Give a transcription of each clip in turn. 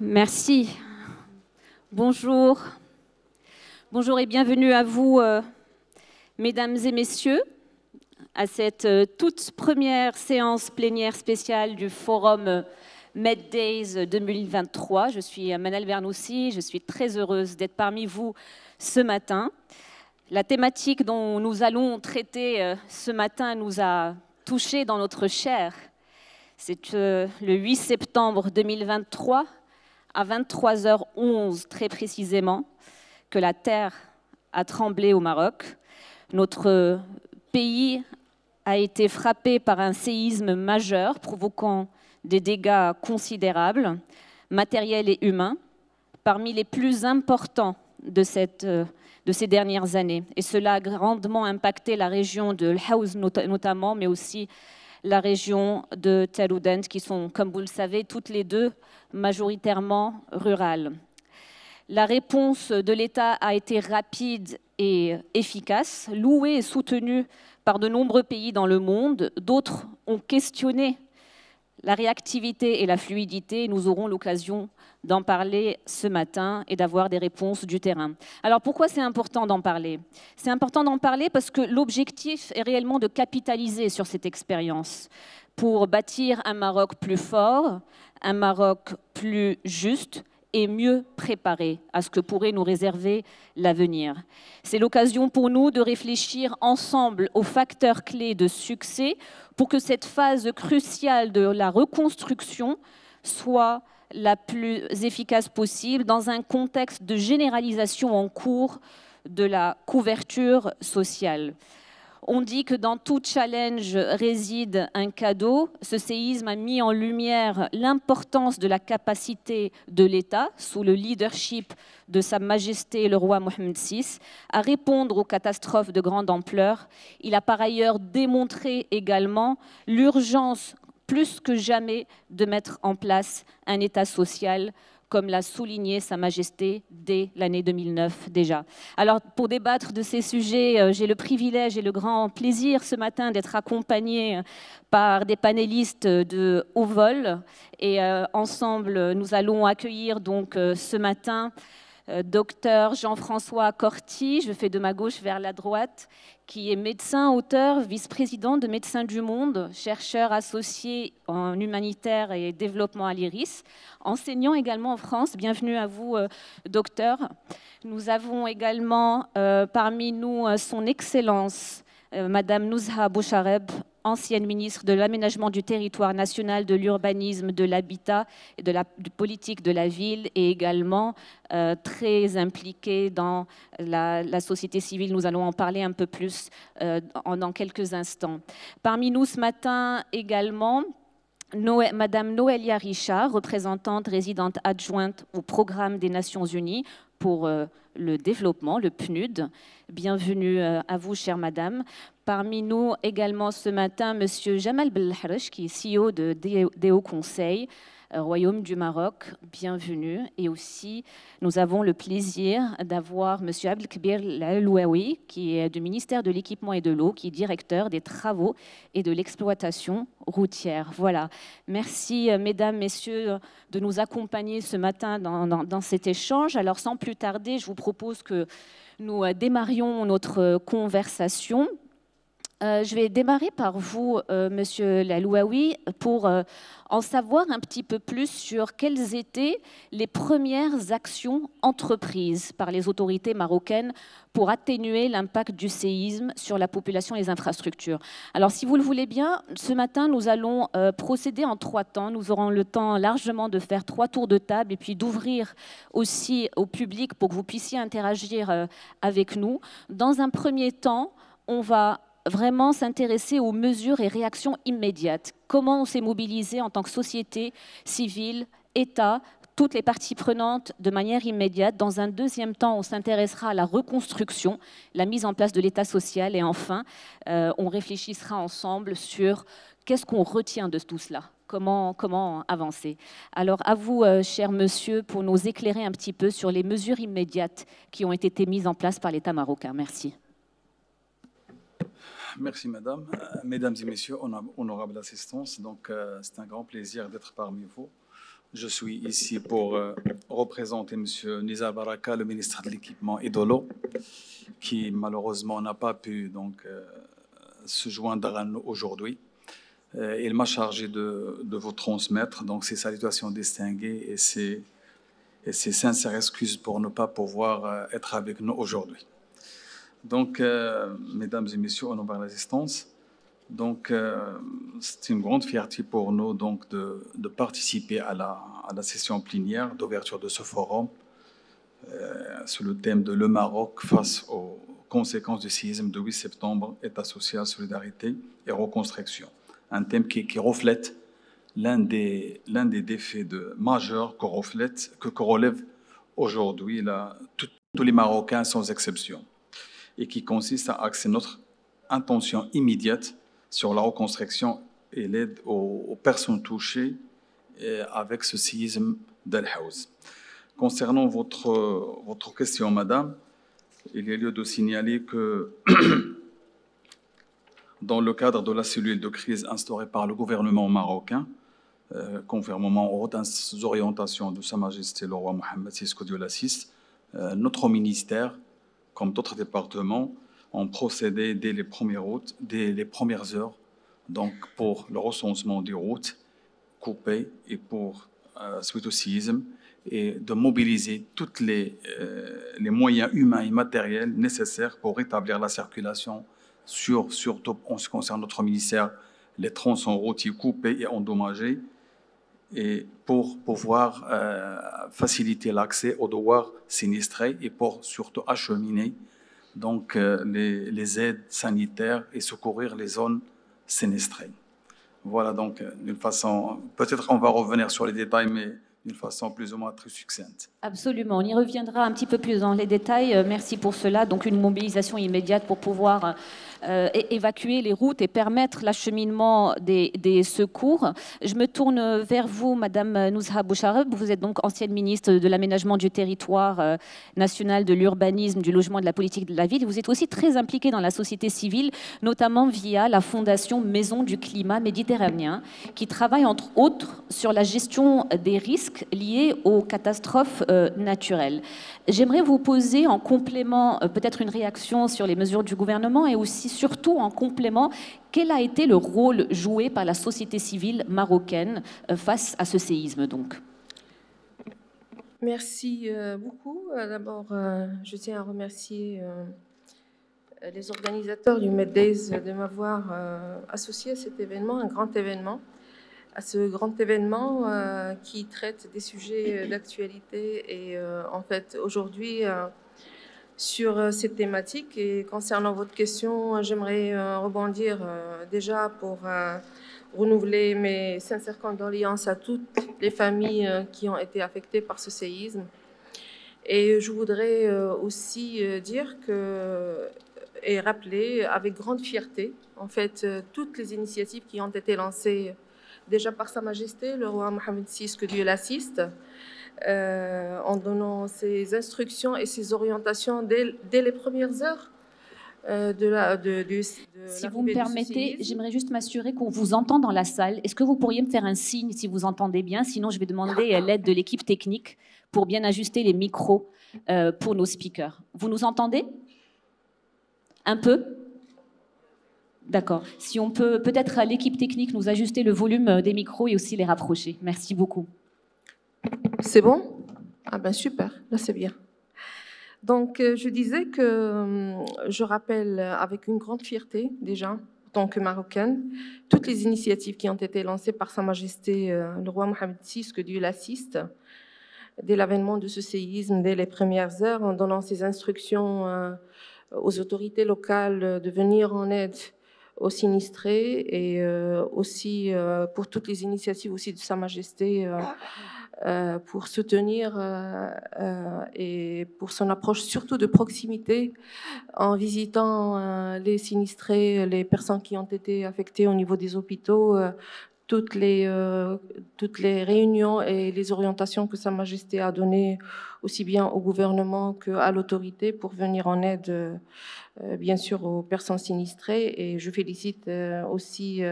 Merci. Bonjour. Bonjour et bienvenue à vous, mesdames et messieurs, à cette toute première séance plénière spéciale du Forum MedDays 2023. Je suis Manal Bernoussi, je suis très heureuse d'être parmi vous ce matin. La thématique dont nous allons traiter ce matin nous a touchés dans notre chair. C'est le 8 septembre 2023, à 23h11 très précisément, que la terre a tremblé au Maroc. Notre pays a été frappé par un séisme majeur provoquant des dégâts considérables, matériels et humains, parmi les plus importants de ces dernières années. Et cela a grandement impacté la région de l'Haouz notamment, mais aussi la région de Tel Oudent, qui sont, comme vous le savez, toutes les deux majoritairement rurales. La réponse de l'État a été rapide et efficace, louée et soutenue par de nombreux pays dans le monde. D'autres ont questionné la réactivité et la fluidité. Nous aurons l'occasion d'en parler ce matin et d'avoir des réponses du terrain. Alors pourquoi c'est important d'en parler? C'est important d'en parler parce que l'objectif est réellement de capitaliser sur cette expérience pour bâtir un Maroc plus fort, un Maroc plus juste et mieux préparé à ce que pourrait nous réserver l'avenir. C'est l'occasion pour nous de réfléchir ensemble aux facteurs clés de succès pour que cette phase cruciale de la reconstruction soit la plus efficace possible dans un contexte de généralisation en cours de la couverture sociale. On dit que dans tout challenge réside un cadeau. Ce séisme a mis en lumière l'importance de la capacité de l'État, sous le leadership de Sa Majesté le roi Mohammed VI, à répondre aux catastrophes de grande ampleur. Il a par ailleurs démontré également l'urgence plus que jamais de mettre en place un État social, comme l'a souligné Sa Majesté dès l'année 2009 déjà. Alors, pour débattre de ces sujets, j'ai le privilège et le grand plaisir ce matin d'être accompagnée par des panélistes de haut vol. Et ensemble, nous allons accueillir donc ce matin Docteur Jean-François Corti, je fais de ma gauche vers la droite, qui est médecin, auteur, vice-président de Médecins du Monde, chercheur associé en humanitaire et développement à l'IRIS, enseignant également en France. Bienvenue à vous, docteur. Nous avons également parmi nous son Excellence, Madame Nouzha Bouchareb, ancienne ministre de l'Aménagement du Territoire national, de l'Urbanisme, de l'Habitat et de la politique de la ville, et également très impliquée dans la société civile. Nous allons en parler un peu plus dans quelques instants. Parmi nous ce matin également, Madame Noélia Richard, représentante résidente adjointe au Programme des Nations Unies pour le développement, le PNUD. Bienvenue à vous, chère madame. Parmi nous également ce matin, Monsieur Jamal Belharache, qui est CEO des Hauts Conseils, Royaume du Maroc, bienvenue. Et aussi, nous avons le plaisir d'avoir Monsieur Abdelkbir Lalouaoui, qui est du ministère de l'Équipement et de l'Eau, qui est directeur des travaux et de l'exploitation routière. Voilà. Merci, mesdames, messieurs, de nous accompagner ce matin dans cet échange. Alors, sans plus tarder, je vous propose que nous démarrions notre conversation. Je vais démarrer par vous, Monsieur Lalouaoui, pour en savoir un petit peu plus sur quelles étaient les premières actions entreprises par les autorités marocaines pour atténuer l'impact du séisme sur la population et les infrastructures. Alors, si vous le voulez bien, ce matin, nous allons procéder en 3 temps. Nous aurons le temps largement de faire 3 tours de table et puis d'ouvrir aussi au public pour que vous puissiez interagir avec nous. Dans un premier temps, on va vraiment s'intéresser aux mesures et réactions immédiates. Comment on s'est mobilisé en tant que société civile, État, toutes les parties prenantes de manière immédiate. Dans un deuxième temps, on s'intéressera à la reconstruction, la mise en place de l'État social. Et enfin, on réfléchira ensemble sur qu'est-ce qu'on retient de tout cela. Comment avancer. Alors, à vous, cher monsieur, pour nous éclairer un petit peu sur les mesures immédiates qui ont été mises en place par l'État marocain. Merci. Merci madame. Mesdames et messieurs, honorable assistance, donc c'est un grand plaisir d'être parmi vous Je suis ici pour représenter M. Nizar Baraka, le ministre de l'Équipement et de l'Eau, qui malheureusement n'a pas pu se joindre à nous aujourd'hui. Il m'a chargé de vous transmettre donc ses salutations distinguées et ses sincères excuses pour ne pas pouvoir être avec nous aujourd'hui. Donc, mesdames et messieurs, au nom de l'assistance, donc c'est une grande fierté pour nous donc de participer à la session plénière d'ouverture de ce forum sur le thème de le Maroc face aux conséquences du séisme de 8 septembre, État social, solidarité et reconstruction. Un thème qui reflète l'un des défis majeurs que relèvent aujourd'hui tous les Marocains sans exception, et qui consiste à axer notre intention immédiate sur la reconstruction et l'aide aux personnes touchées avec ce séisme d'El Haouz. Concernant votre question, madame, il y a lieu de signaler que dans le cadre de la cellule de crise instaurée par le gouvernement marocain, conformément aux orientations de Sa Majesté le roi Mohammed VI, que Dieu l'assiste, notre ministère, comme d'autres départements, ont procédé dès les premières heures donc pour le recensement des routes coupées et pour, suite au séisme, et de mobiliser tous les moyens humains et matériels nécessaires pour rétablir la circulation surtout en ce qui concerne notre ministère, les tronçons routiers coupés et endommagés, et pour pouvoir faciliter l'accès aux douars sinistrés et pour surtout acheminer donc, les aides sanitaires et secourir les zones sinistrées. Voilà, donc, d'une façon, peut-être on va revenir sur les détails, mais d'une façon plus ou moins très succincte. Absolument, on y reviendra un petit peu plus dans les détails. Merci pour cela. Donc une mobilisation immédiate pour pouvoir évacuer les routes et permettre l'acheminement des secours. Je me tourne vers vous, Madame Nouzha Bouchareb. Vous êtes donc ancienne ministre de l'aménagement du territoire national, de l'urbanisme, du logement et de la politique de la ville. Vous êtes aussi très impliquée dans la société civile, notamment via la fondation Maison du climat méditerranéen, qui travaille entre autres sur la gestion des risques liés aux catastrophes naturelles. J'aimerais vous poser en complément peut-être une réaction sur les mesures du gouvernement et aussi surtout en complément quel a été le rôle joué par la société civile marocaine face à ce séisme donc. Merci beaucoup. D'abord, je tiens à remercier les organisateurs du Meddays de m'avoir associé à cet événement, un grand événement, à ce grand événement qui traite des sujets d'actualité et en fait aujourd'hui sur cette thématique. Et concernant votre question, j'aimerais rebondir déjà pour renouveler mes sincères condoléances à toutes les familles qui ont été affectées par ce séisme. Et je voudrais aussi dire et rappeler avec grande fierté en fait toutes les initiatives qui ont été lancées déjà par Sa Majesté, le roi Mohammed VI, que Dieu l'assiste, en donnant ses instructions et ses orientations dès les premières heures Si vous me permettez, j'aimerais juste m'assurer qu'on vous entend dans la salle. Est-ce que vous pourriez me faire un signe si vous entendez bien? Sinon, je vais demander l'aide de l'équipe technique pour bien ajuster les micros pour nos speakers. Vous nous entendez? Un peu? D'accord. Si on peut peut-être à l'équipe technique nous ajuster le volume des micros et aussi les rapprocher. Merci beaucoup. C'est bon? Ah ben super, là c'est bien. Donc je disais que je rappelle avec une grande fierté déjà, en tant que Marocaine, toutes les initiatives qui ont été lancées par Sa Majesté le roi Mohammed VI, que Dieu l'assiste, dès l'avènement de ce séisme, dès les premières heures, en donnant ses instructions aux autorités locales de venir en aide aux sinistrés et aussi pour toutes les initiatives aussi de Sa Majesté pour soutenir et pour son approche surtout de proximité en visitant les sinistrés, les personnes qui ont été affectées au niveau des hôpitaux, toutes les réunions et les orientations que Sa Majesté a données aussi bien au gouvernement qu'à l'autorité pour venir en aide bien sûr aux personnes sinistrées. Et je félicite aussi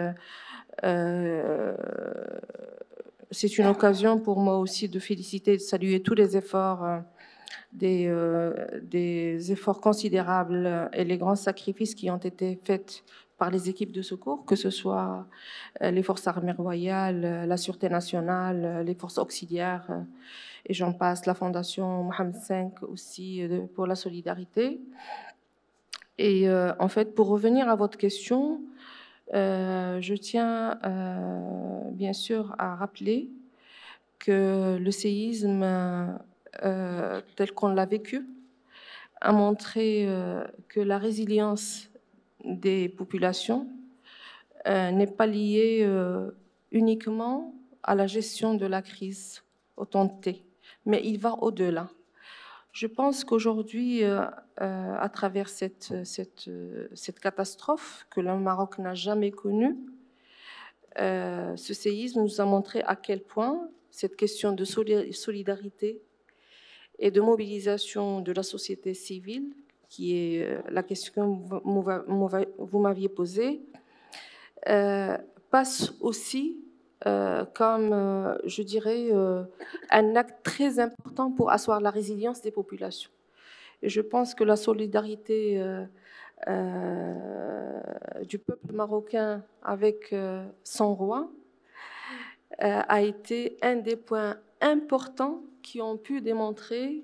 c'est une occasion pour moi aussi de féliciter, de saluer tous les efforts, des efforts considérables et les grands sacrifices qui ont été faits par les équipes de secours, que ce soit les forces armées royales, la Sûreté nationale, les forces auxiliaires, et j'en passe, la Fondation Mohamed V aussi pour la solidarité. Et en fait, pour revenir à votre question, je tiens bien sûr à rappeler que le séisme tel qu'on l'a vécu a montré que la résilience des populations n'est pas liée uniquement à la gestion de la crise autant de T, mais il va au-delà. Je pense qu'aujourd'hui, à travers cette catastrophe que le Maroc n'a jamais connue, ce séisme nous a montré à quel point cette question de solidarité et de mobilisation de la société civile, qui est la question que vous m'aviez posée, passe aussi comme, je dirais, un acte très important pour asseoir la résilience des populations. Et je pense que la solidarité du peuple marocain avec son roi a été un des points importants qui ont pu démontrer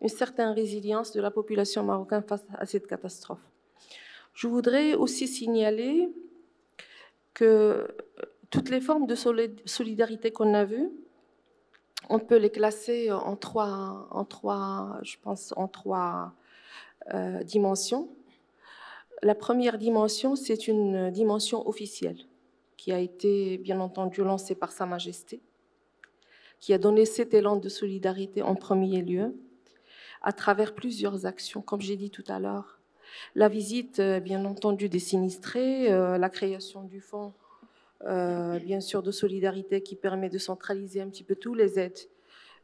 une certaine résilience de la population marocaine face à cette catastrophe. Je voudrais aussi signaler que toutes les formes de solidarité qu'on a vues, on peut les classer en trois dimensions. La première dimension, c'est une dimension officielle qui a été bien entendu lancée par Sa Majesté, qui a donné cet élan de solidarité en premier lieu à travers plusieurs actions, comme j'ai dit tout à l'heure. La visite, bien entendu, des sinistrés, la création du fonds, bien sûr, de solidarité qui permet de centraliser un petit peu tous les aides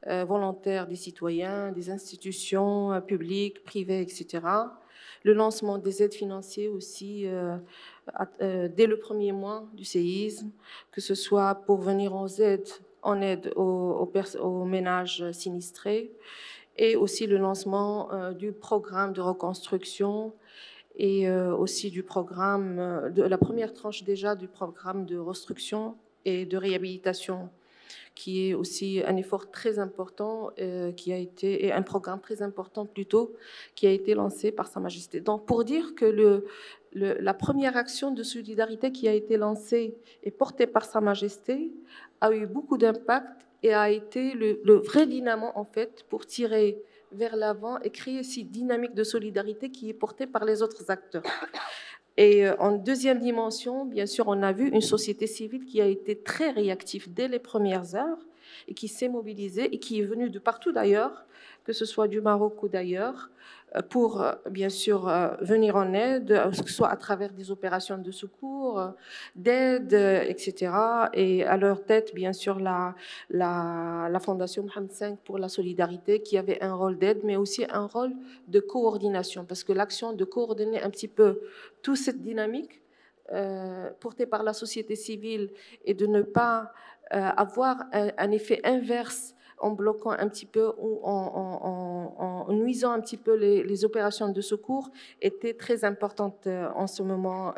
volontaires des citoyens, des institutions publiques, privées, etc. Le lancement des aides financières aussi dès le premier mois du séisme, que ce soit pour venir en aide aux ménages sinistrés, et aussi le lancement du programme de reconstruction et aussi du programme, de la première tranche déjà du programme de reconstruction et de réhabilitation, qui est aussi un effort très important, et un programme très important plutôt, qui a été lancé par Sa Majesté. Donc pour dire que la première action de solidarité qui a été lancée et portée par Sa Majesté a eu beaucoup d'impact et a été le vrai dynamo en fait pour tirer vers l'avant et créer cette dynamique de solidarité qui est portée par les autres acteurs. Et en deuxième dimension, bien sûr, on a vu une société civile qui a été très réactive dès les premières heures et qui s'est mobilisée et qui est venue de partout d'ailleurs, que ce soit du Maroc ou d'ailleurs, pour bien sûr venir en aide, que ce soit à travers des opérations de secours, d'aide, etc. Et à leur tête, bien sûr, la Fondation Mohamed V pour la solidarité, qui avait un rôle d'aide, mais aussi un rôle de coordination, parce que l'action de coordonner un petit peu toute cette dynamique portée par la société civile et de ne pas avoir un effet inverse en bloquant un petit peu ou en nuisant un petit peu les opérations de secours était très importante en ce moment,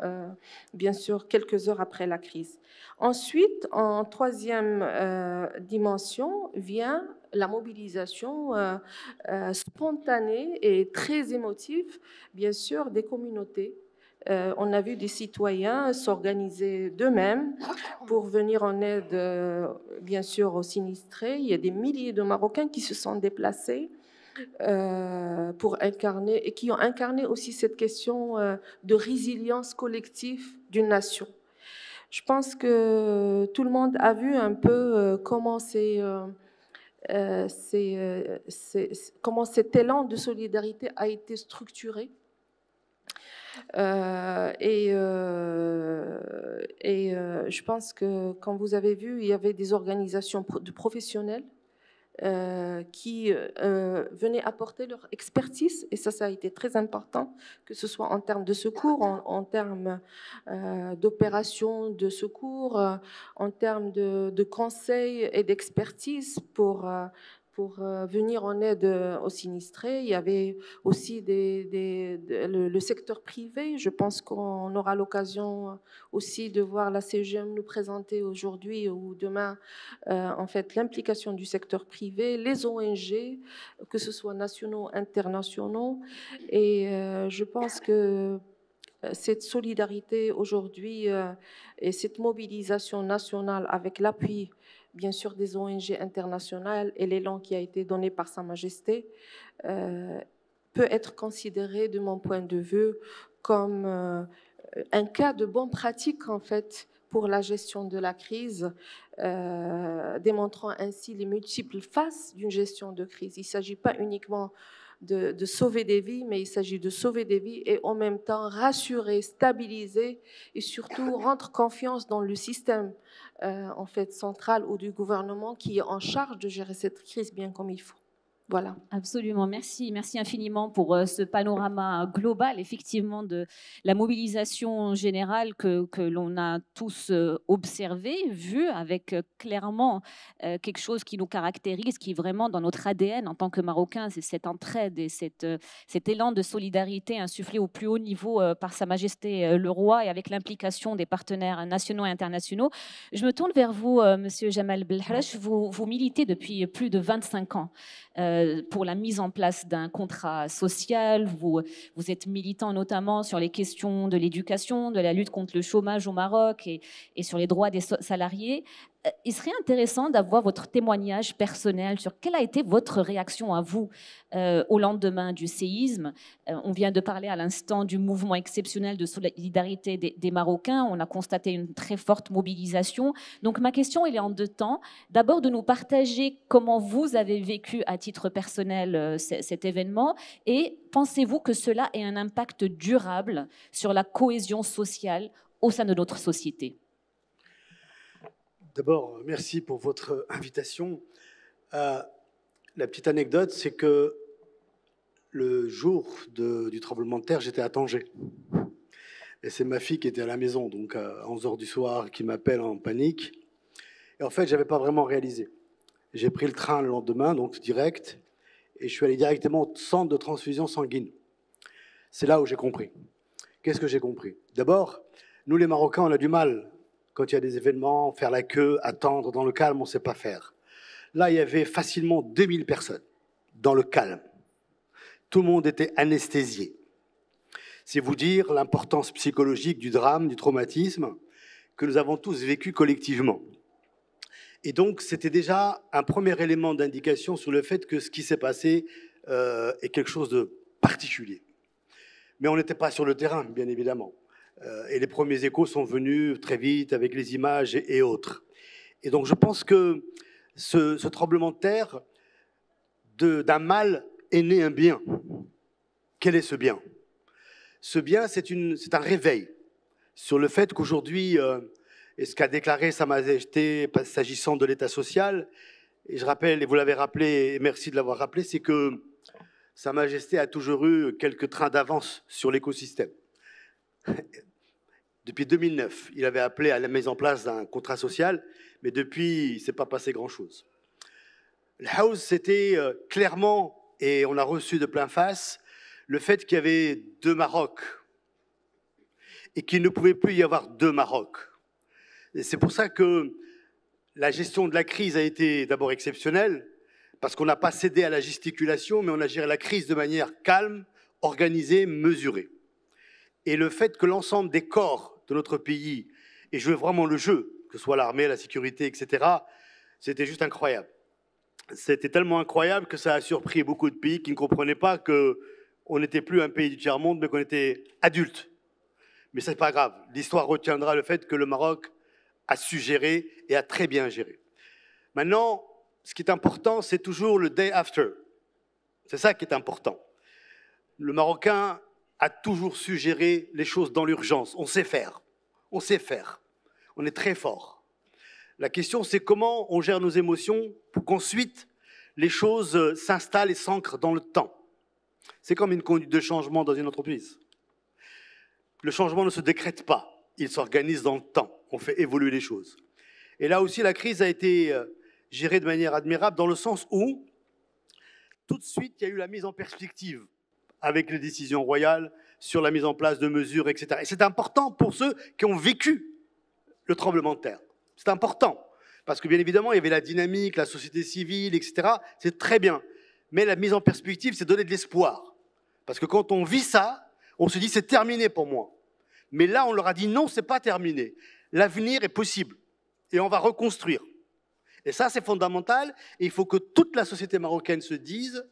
bien sûr, quelques heures après la crise. Ensuite, en troisième dimension, vient la mobilisation spontanée et très émotive, bien sûr, des communautés. On a vu des citoyens s'organiser d'eux-mêmes pour venir en aide, bien sûr, aux sinistrés. Il y a des milliers de Marocains qui se sont déplacés pour incarner et qui ont incarné aussi cette question de résilience collective d'une nation. Je pense que tout le monde a vu un peu comment comment cet élan de solidarité a été structuré. Je pense que, comme vous avez vu, il y avait des organisations de professionnels qui venaient apporter leur expertise, et ça a été très important, que ce soit en termes de secours, en termes d'opérations de secours, en termes de conseils et d'expertise pour venir en aide aux sinistrés. Il y avait aussi le secteur privé. Je pense qu'on aura l'occasion aussi de voir la CGM nous présenter aujourd'hui ou demain en fait l'implication du secteur privé, les ONG, que ce soit nationaux, internationaux. Et je pense que cette solidarité aujourd'hui et cette mobilisation nationale avec l'appui bien sûr des ONG internationales et l'élan qui a été donné par Sa Majesté peut être considéré de mon point de vue comme un cas de bonne pratique en fait pour la gestion de la crise, démontrant ainsi les multiples faces d'une gestion de crise. Il ne s'agit pas uniquement de sauver des vies, mais il s'agit de sauver des vies et en même temps rassurer, stabiliser et surtout rendre confiance dans le système en fait central ou du gouvernement qui est en charge de gérer cette crise bien comme il faut. Voilà. Absolument, merci infiniment pour ce panorama global, effectivement, de la mobilisation générale que l'on a tous observé, vu, avec clairement quelque chose qui nous caractérise, qui est vraiment dans notre ADN en tant que Marocains, c'est cette entraide et cet élan de solidarité insufflé au plus haut niveau par Sa Majesté le Roi et avec l'implication des partenaires nationaux et internationaux. Je me tourne vers vous, Monsieur Jamal Belharache, vous militez depuis plus de 25 ans pour la mise en place d'un contrat social. Vous êtes militant notamment sur les questions de l'éducation, de la lutte contre le chômage au Maroc et sur les droits des salariés. Il serait intéressant d'avoir votre témoignage personnel sur quelle a été votre réaction à vous au lendemain du séisme. On vient de parler à l'instant du mouvement exceptionnel de solidarité des Marocains. On a constaté une très forte mobilisation. Donc ma question, elle est en deux temps. D'abord, de nous partager comment vous avez vécu à titre personnel cet événement et pensez-vous que cela ait un impact durable sur la cohésion sociale au sein de notre société ? D'abord, merci pour votre invitation. La petite anecdote, c'est que le jour du tremblement de terre, j'étais à Tanger. Et c'est ma fille qui était à la maison, donc à 11h du soir, qui m'appelle en panique. Et en fait, je n'avais pas vraiment réalisé. J'ai pris le train le lendemain, donc direct, et je suis allé directement au centre de transfusion sanguine. C'est là où j'ai compris. Qu'est-ce que j'ai compris? D'abord, nous les Marocains, on a du mal. Quand il y a des événements, faire la queue, attendre dans le calme, on ne sait pas faire. Là, il y avait facilement 2000 personnes dans le calme. Tout le monde était anesthésié. C'est vous dire l'importance psychologique du drame, du traumatisme que nous avons tous vécu collectivement. Et donc, c'était déjà un premier élément d'indication sur le fait que ce qui s'est passé est quelque chose de particulier. Mais on n'était pas sur le terrain, bien évidemment. Et les premiers échos sont venus très vite avec les images et autres. Et donc je pense que ce tremblement de terre, d'un mal est né un bien. Quel est ce bien? Ce bien, c'est un réveil sur le fait qu'aujourd'hui, et ce qu'a déclaré Sa Majesté s'agissant de l'État social, et je rappelle, et vous l'avez rappelé, et merci de l'avoir rappelé, c'est que Sa Majesté a toujours eu quelques trains d'avance sur l'écosystème. Depuis 2009, il avait appelé à la mise en place d'un contrat social, mais depuis, il ne s'est pas passé grand-chose. Le House, c'était clairement, et on a reçu de plein face, le fait qu'il y avait deux Maroc et qu'il ne pouvait plus y avoir deux Maroc. Et c'est pour ça que la gestion de la crise a été d'abord exceptionnelle, parce qu'on n'a pas cédé à la gesticulation, mais on a géré la crise de manière calme, organisée, mesurée. Et le fait que l'ensemble des corps de notre pays ait joué vraiment le jeu, que ce soit l'armée, la sécurité, etc., c'était juste incroyable. C'était tellement incroyable que ça a surpris beaucoup de pays qui ne comprenaient pas qu'on n'était plus un pays du tiers-monde, mais qu'on était adulte. Mais ce n'est pas grave. L'histoire retiendra le fait que le Maroc a su gérer et a très bien géré. Maintenant, ce qui est important, c'est toujours le day after. C'est ça qui est important. Le Marocain a toujours su gérer les choses dans l'urgence. On sait faire. On sait faire. On est très fort. La question, c'est comment on gère nos émotions pour qu'ensuite, les choses s'installent et s'ancrent dans le temps. C'est comme une conduite de changement dans une entreprise. Le changement ne se décrète pas, il s'organise dans le temps. On fait évoluer les choses. Et là aussi, la crise a été gérée de manière admirable dans le sens où, tout de suite, il y a eu la mise en perspective avec les décisions royales sur la mise en place de mesures, etc. Et c'est important pour ceux qui ont vécu le tremblement de terre. C'est important, parce que bien évidemment, il y avait la dynamique, la société civile, etc. C'est très bien. Mais la mise en perspective, c'est donner de l'espoir. Parce que quand on vit ça, on se dit c'est terminé pour moi. Mais là, on leur a dit non, c'est pas terminé. L'avenir est possible. Et on va reconstruire. Et ça, c'est fondamental. Et il faut que toute la société marocaine se dise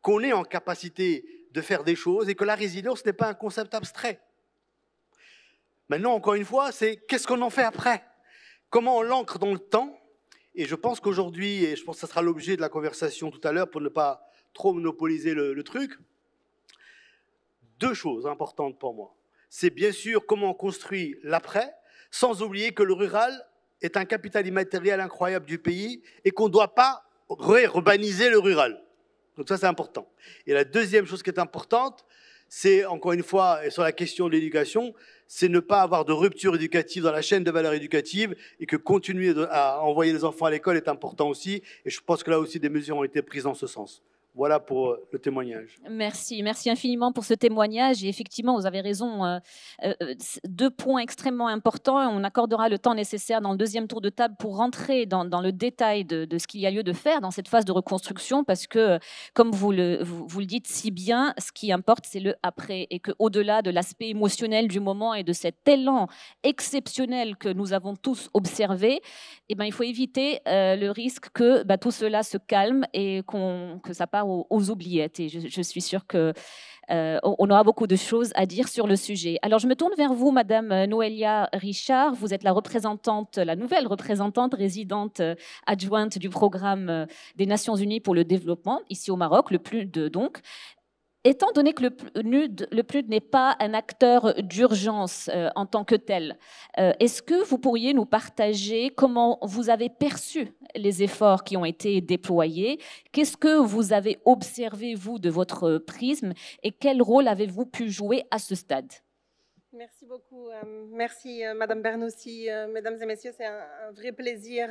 qu'on est en capacité de faire des choses et que la résilience n'est pas un concept abstrait. Maintenant, encore une fois, c'est qu'est-ce qu'on en fait après? Comment on l'ancre dans le temps? Et je pense qu'aujourd'hui, et je pense que ça sera l'objet de la conversation tout à l'heure pour ne pas trop monopoliser le truc, deux choses importantes pour moi. C'est bien sûr comment on construit l'après, sans oublier que le rural est un capital immatériel incroyable du pays et qu'on ne doit pas urbaniser le rural. Donc ça, c'est important. Et la deuxième chose qui est importante, c'est, encore une fois, sur la question de l'éducation, c'est ne pas avoir de rupture éducative dans la chaîne de valeur éducative et que continuer à envoyer les enfants à l'école est important aussi. Et je pense que là aussi, des mesures ont été prises dans ce sens. Voilà pour le témoignage. Merci infiniment pour ce témoignage. Et effectivement, vous avez raison, deux points extrêmement importants. On accordera le temps nécessaire dans le deuxième tour de table pour rentrer dans le détail de ce qu'il y a lieu de faire dans cette phase de reconstruction, parce que, comme vous le dites si bien, ce qui importe, c'est le après. Et qu'au-delà de l'aspect émotionnel du moment et de cet élan exceptionnel que nous avons tous observé, eh ben, il faut éviter le risque que tout cela se calme et que ça part aux oubliettes. Et je suis sûre qu'on aura beaucoup de choses à dire sur le sujet. Alors, je me tourne vers vous, Madame Noélia Richard. Vous êtes la nouvelle représentante résidente adjointe du programme des Nations Unies pour le développement, ici au Maroc, le PNUD donc. Étant donné que le PNUD n'est pas un acteur d'urgence en tant que tel, est-ce que vous pourriez nous partager comment vous avez perçu les efforts qui ont été déployés? Qu'est-ce que vous avez observé, vous, de votre prisme? Et quel rôle avez-vous pu jouer à ce stade? Merci beaucoup. Merci, Madame Bernoussi. Mesdames et messieurs, c'est un vrai plaisir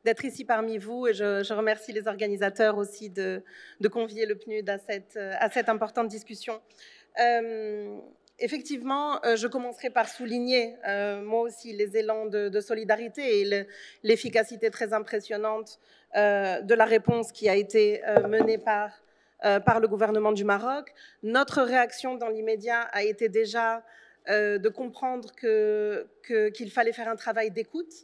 d'être ici parmi vous et je remercie les organisateurs aussi de convier le PNUD à cette importante discussion. Effectivement, je commencerai par souligner, moi aussi, les élans de solidarité et l'efficacité très impressionnante de la réponse qui a été menée par le gouvernement du Maroc. Notre réaction dans l'immédiat a été déjà de comprendre qu'il fallait faire un travail d'écoute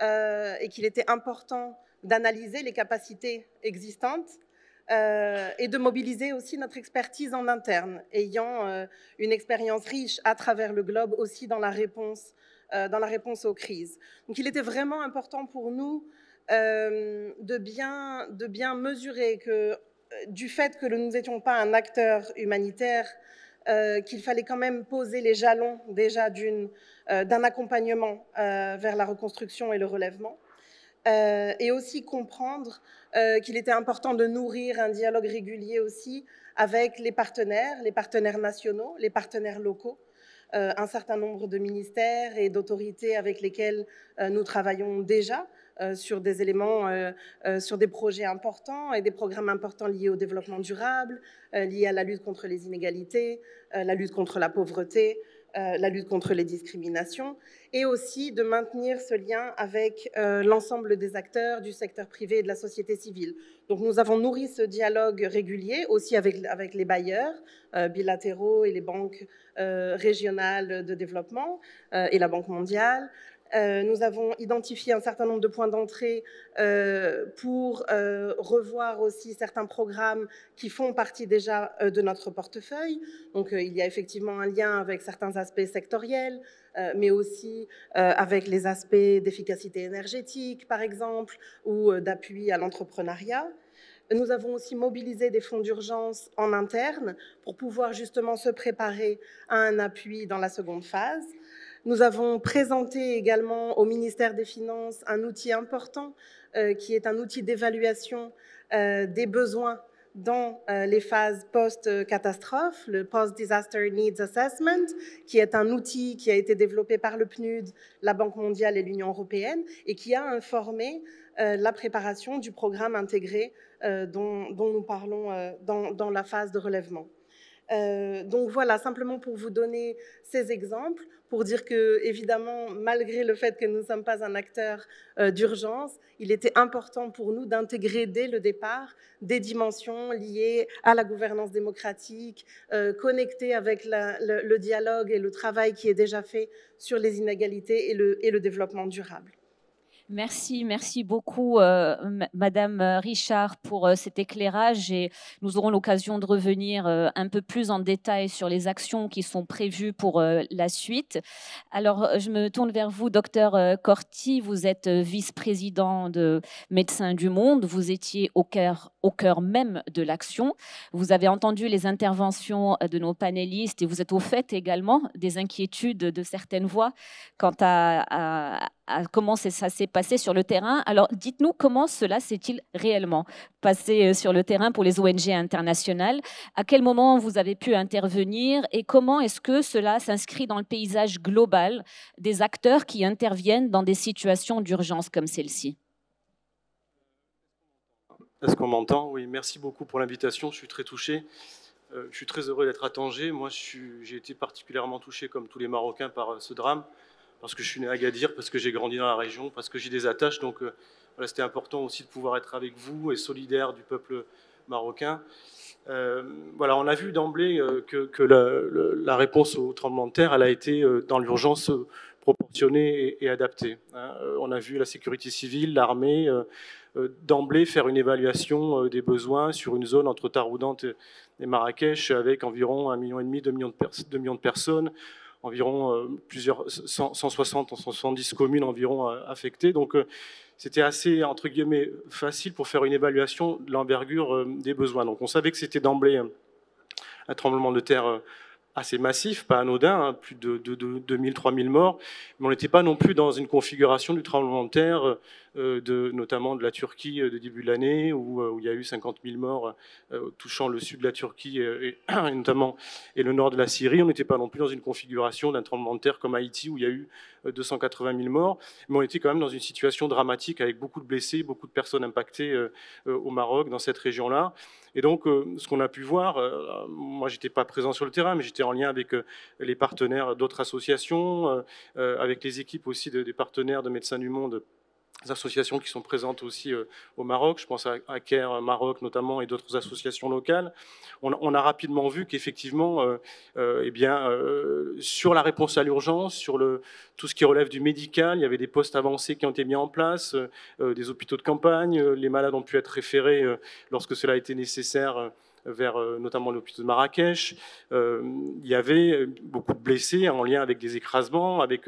et qu'il était important d'analyser les capacités existantes et de mobiliser aussi notre expertise en interne, ayant une expérience riche à travers le globe aussi dans la réponse aux crises. Donc il était vraiment important pour nous de bien mesurer que du fait que nous n'étions pas un acteur humanitaire, qu'il fallait quand même poser les jalons déjà d'un accompagnement vers la reconstruction et le relèvement, et aussi comprendre qu'il était important de nourrir un dialogue régulier aussi avec les partenaires nationaux, les partenaires locaux, un certain nombre de ministères et d'autorités avec lesquels nous travaillons déjà sur des éléments, sur des projets importants et des programmes importants liés au développement durable, liés à la lutte contre les inégalités, la lutte contre la pauvreté, la lutte contre les discriminations, et aussi de maintenir ce lien avec l'ensemble des acteurs du secteur privé et de la société civile. Donc nous avons nourri ce dialogue régulier aussi avec les bailleurs bilatéraux et les banques régionales de développement et la Banque mondiale. Nous avons identifié un certain nombre de points d'entrée pour revoir aussi certains programmes qui font partie déjà de notre portefeuille. Donc il y a effectivement un lien avec certains aspects sectoriels, mais aussi avec les aspects d'efficacité énergétique, par exemple, ou d'appui à l'entrepreneuriat. Nous avons aussi mobilisé des fonds d'urgence en interne pour pouvoir justement se préparer à un appui dans la seconde phase. Nous avons présenté également au ministère des Finances un outil important qui est un outil d'évaluation des besoins dans les phases post-catastrophe, le Post-Disaster Needs Assessment, qui est un outil qui a été développé par le PNUD, la Banque mondiale et l'Union européenne, et qui a informé la préparation du programme intégré dont nous parlons dans la phase de relèvement. Donc voilà, simplement pour vous donner ces exemples, pour dire que, évidemment, malgré le fait que nous ne sommes pas un acteur d'urgence, il était important pour nous d'intégrer dès le départ des dimensions liées à la gouvernance démocratique, connectées avec le dialogue et le travail qui est déjà fait sur les inégalités et le développement durable. Merci beaucoup, Madame Richard, pour cet éclairage, et nous aurons l'occasion de revenir un peu plus en détail sur les actions qui sont prévues pour la suite. Alors, je me tourne vers vous, Docteur Corti. Vous êtes vice-président de Médecins du Monde. Vous étiez au cœur même de l'action. Vous avez entendu les interventions de nos panélistes et vous êtes au fait également des inquiétudes de certaines voix quant à comment ça s'est passé sur le terrain. Alors, dites-nous comment cela s'est-il réellement passé sur le terrain pour les ONG internationales? À quel moment vous avez pu intervenir et comment est-ce que cela s'inscrit dans le paysage global des acteurs qui interviennent dans des situations d'urgence comme celle-ci? Est-ce qu'on m'entend? Oui, merci beaucoup pour l'invitation. Je suis très touché. Je suis très heureux d'être à Tanger. Moi, j'ai été particulièrement touché, comme tous les Marocains, par ce drame, parce que je suis né à Agadir, parce que j'ai grandi dans la région, parce que j'ai des attaches. Donc, voilà, c'était important aussi de pouvoir être avec vous et solidaire du peuple marocain. Voilà, on a vu d'emblée que la réponse au tremblement de terre, elle a été dans l'urgence proportionnée et adaptée. On a vu la sécurité civile, l'armée, d'emblée faire une évaluation des besoins sur une zone entre Taroudante et Marrakech, avec environ 1,5 million, 2 millions de personnes, environ 160, 170 communes environ affectées. Donc, c'était assez, entre guillemets, facile pour faire une évaluation de l'envergure des besoins. Donc, on savait que c'était d'emblée un tremblement de terre assez massif, pas anodin, hein, plus de 2000, 3000 morts, mais on n'était pas non plus dans une configuration du tremblement de terre, notamment de la Turquie de début de l'année, où il y a eu 50 000 morts touchant le sud de la Turquie et notamment et le nord de la Syrie. On n'était pas non plus dans une configuration d'un tremblement de terre comme Haïti, où il y a eu 280 000 morts, mais on était quand même dans une situation dramatique avec beaucoup de blessés, beaucoup de personnes impactées au Maroc, dans cette région-là. Et donc, ce qu'on a pu voir, moi, j'étais pas présent sur le terrain, mais j'étais en lien avec les partenaires d'autres associations, avec les équipes aussi des partenaires de Médecins du Monde, des associations qui sont présentes aussi au Maroc. Je pense à CARE Maroc notamment et d'autres associations locales. On a rapidement vu qu'effectivement, sur la réponse à l'urgence, sur tout ce qui relève du médical, il y avait des postes avancés qui ont été mis en place, des hôpitaux de campagne, les malades ont pu être référés lorsque cela a été nécessaire vers notamment l'hôpital de Marrakech. Il y avait beaucoup de blessés en lien avec des écrasements, avec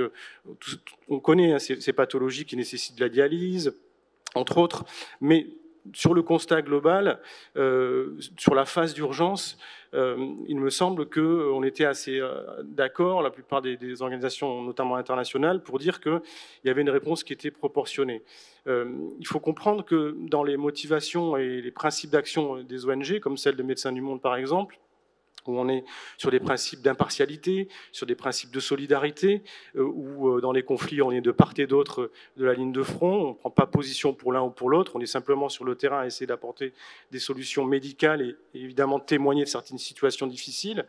on connaît ces pathologies qui nécessitent de la dialyse, entre autres, mais sur le constat global, sur la phase d'urgence, il me semble qu'on était assez d'accord, la plupart des organisations, notamment internationales, pour dire qu'il y avait une réponse qui était proportionnée. Il faut comprendre que dans les motivations et les principes d'action des ONG, comme celle de Médecins du Monde par exemple, où on est sur des principes d'impartialité, sur des principes de solidarité, où dans les conflits, on est de part et d'autre de la ligne de front, on ne prend pas position pour l'un ou pour l'autre, on est simplement sur le terrain à essayer d'apporter des solutions médicales et évidemment témoigner de certaines situations difficiles.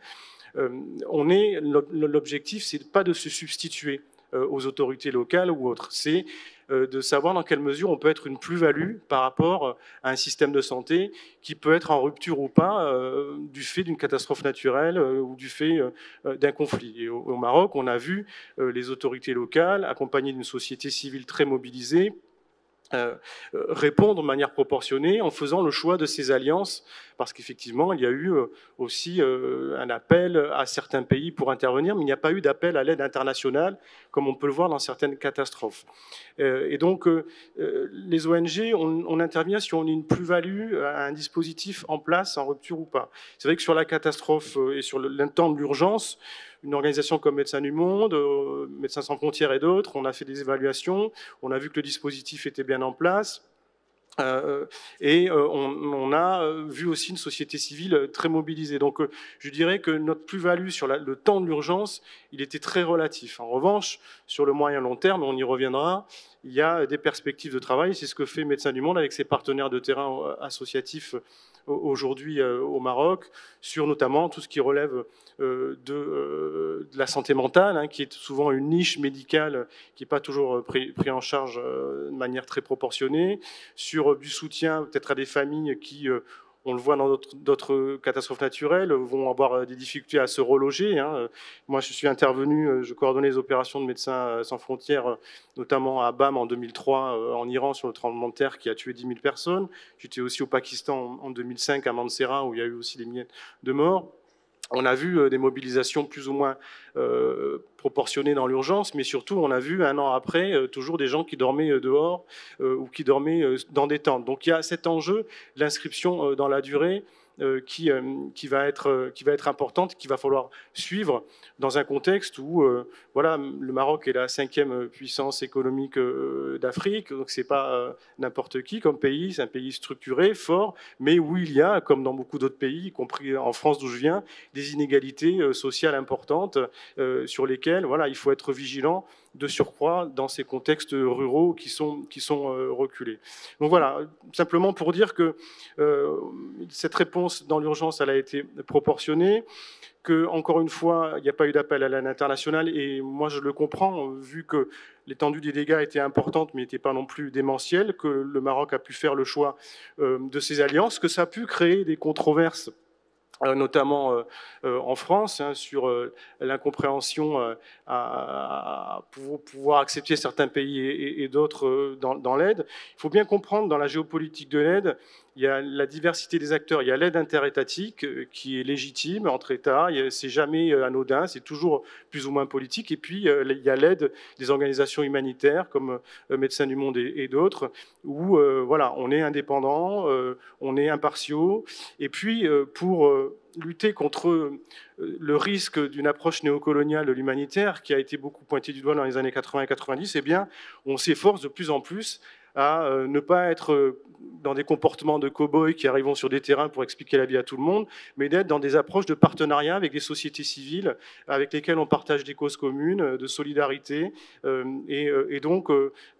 L'objectif, c'est pas de se substituer aux autorités locales ou autres, c'est de savoir dans quelle mesure on peut être une plus-value par rapport à un système de santé qui peut être en rupture ou pas du fait d'une catastrophe naturelle ou du fait d'un conflit. Et au Maroc, on a vu les autorités locales, accompagnées d'une société civile très mobilisée, répondre de manière proportionnée en faisant le choix de ces alliances, parce qu'effectivement, il y a eu aussi un appel à certains pays pour intervenir, mais il n'y a pas eu d'appel à l'aide internationale, comme on peut le voir dans certaines catastrophes. Et donc, les ONG, on intervient si on a une plus-value à un dispositif en place, en rupture ou pas. C'est vrai que sur la catastrophe et sur le temps de l'urgence, une organisation comme Médecins du Monde, Médecins sans frontières et d'autres, on a fait des évaluations, on a vu que le dispositif était bien en place. On a vu aussi une société civile très mobilisée. Donc je dirais que notre plus-value sur le temps de l'urgence, il était très relatif. En revanche, sur le moyen long terme, on y reviendra, il y a des perspectives de travail. C'est ce que fait Médecins du Monde avec ses partenaires de terrain associatifs aujourd'hui au Maroc, sur notamment tout ce qui relève de la santé mentale, hein, qui est souvent une niche médicale qui n'est pas toujours pris en charge de manière très proportionnée, sur du soutien peut-être à des familles qui, on le voit dans d'autres catastrophes naturelles, vont avoir des difficultés à se reloger. Hein. Moi, je suis intervenu, je coordonnais les opérations de Médecins sans frontières, notamment à Bam en 2003, en Iran, sur le tremblement de terre qui a tué 10 000 personnes. J'étais aussi au Pakistan en 2005, à Mansehra, où il y a eu aussi des milliers de morts. On a vu des mobilisations plus ou moins proportionnées dans l'urgence, mais surtout, on a vu un an après toujours des gens qui dormaient dehors ou qui dormaient dans des tentes. Donc il y a cet enjeu de l'inscription dans la durée qui va être importante, qu'il va falloir suivre dans un contexte où voilà, le Maroc est la 5e puissance économique d'Afrique, donc c'est pas n'importe qui comme pays, c'est un pays structuré, fort, mais où il y a, comme dans beaucoup d'autres pays, y compris en France d'où je viens, des inégalités sociales importantes sur lesquelles voilà, il faut être vigilant de surcroît dans ces contextes ruraux qui sont reculés. Donc voilà, simplement pour dire que cette réponse dans l'urgence, elle a été proportionnée, que, encore une fois, il n'y a pas eu d'appel à l'aide internationale, et moi je le comprends, vu que l'étendue des dégâts était importante, mais n'était pas non plus démentielle, que le Maroc a pu faire le choix de ses alliances, que ça a pu créer des controverses, notamment en France, hein, sur l'incompréhension à pouvoir accepter certains pays et d'autres dans l'aide. Il faut bien comprendre, dans la géopolitique de l'aide, il y a la diversité des acteurs. Il y a l'aide interétatique qui est légitime entre États, c'est jamais anodin, c'est toujours plus ou moins politique. Et puis, il y a l'aide des organisations humanitaires comme Médecins du Monde et d'autres, où voilà, on est indépendant, on est impartiaux. Et puis, pour lutter contre le risque d'une approche néocoloniale de l'humanitaire qui a été beaucoup pointé du doigt dans les années 80 et 90, eh bien, on s'efforce de plus en plus à ne pas être dans des comportements de cow-boys qui arrivent sur des terrains pour expliquer la vie à tout le monde, mais d'être dans des approches de partenariat avec des sociétés civiles avec lesquelles on partage des causes communes, de solidarité, et donc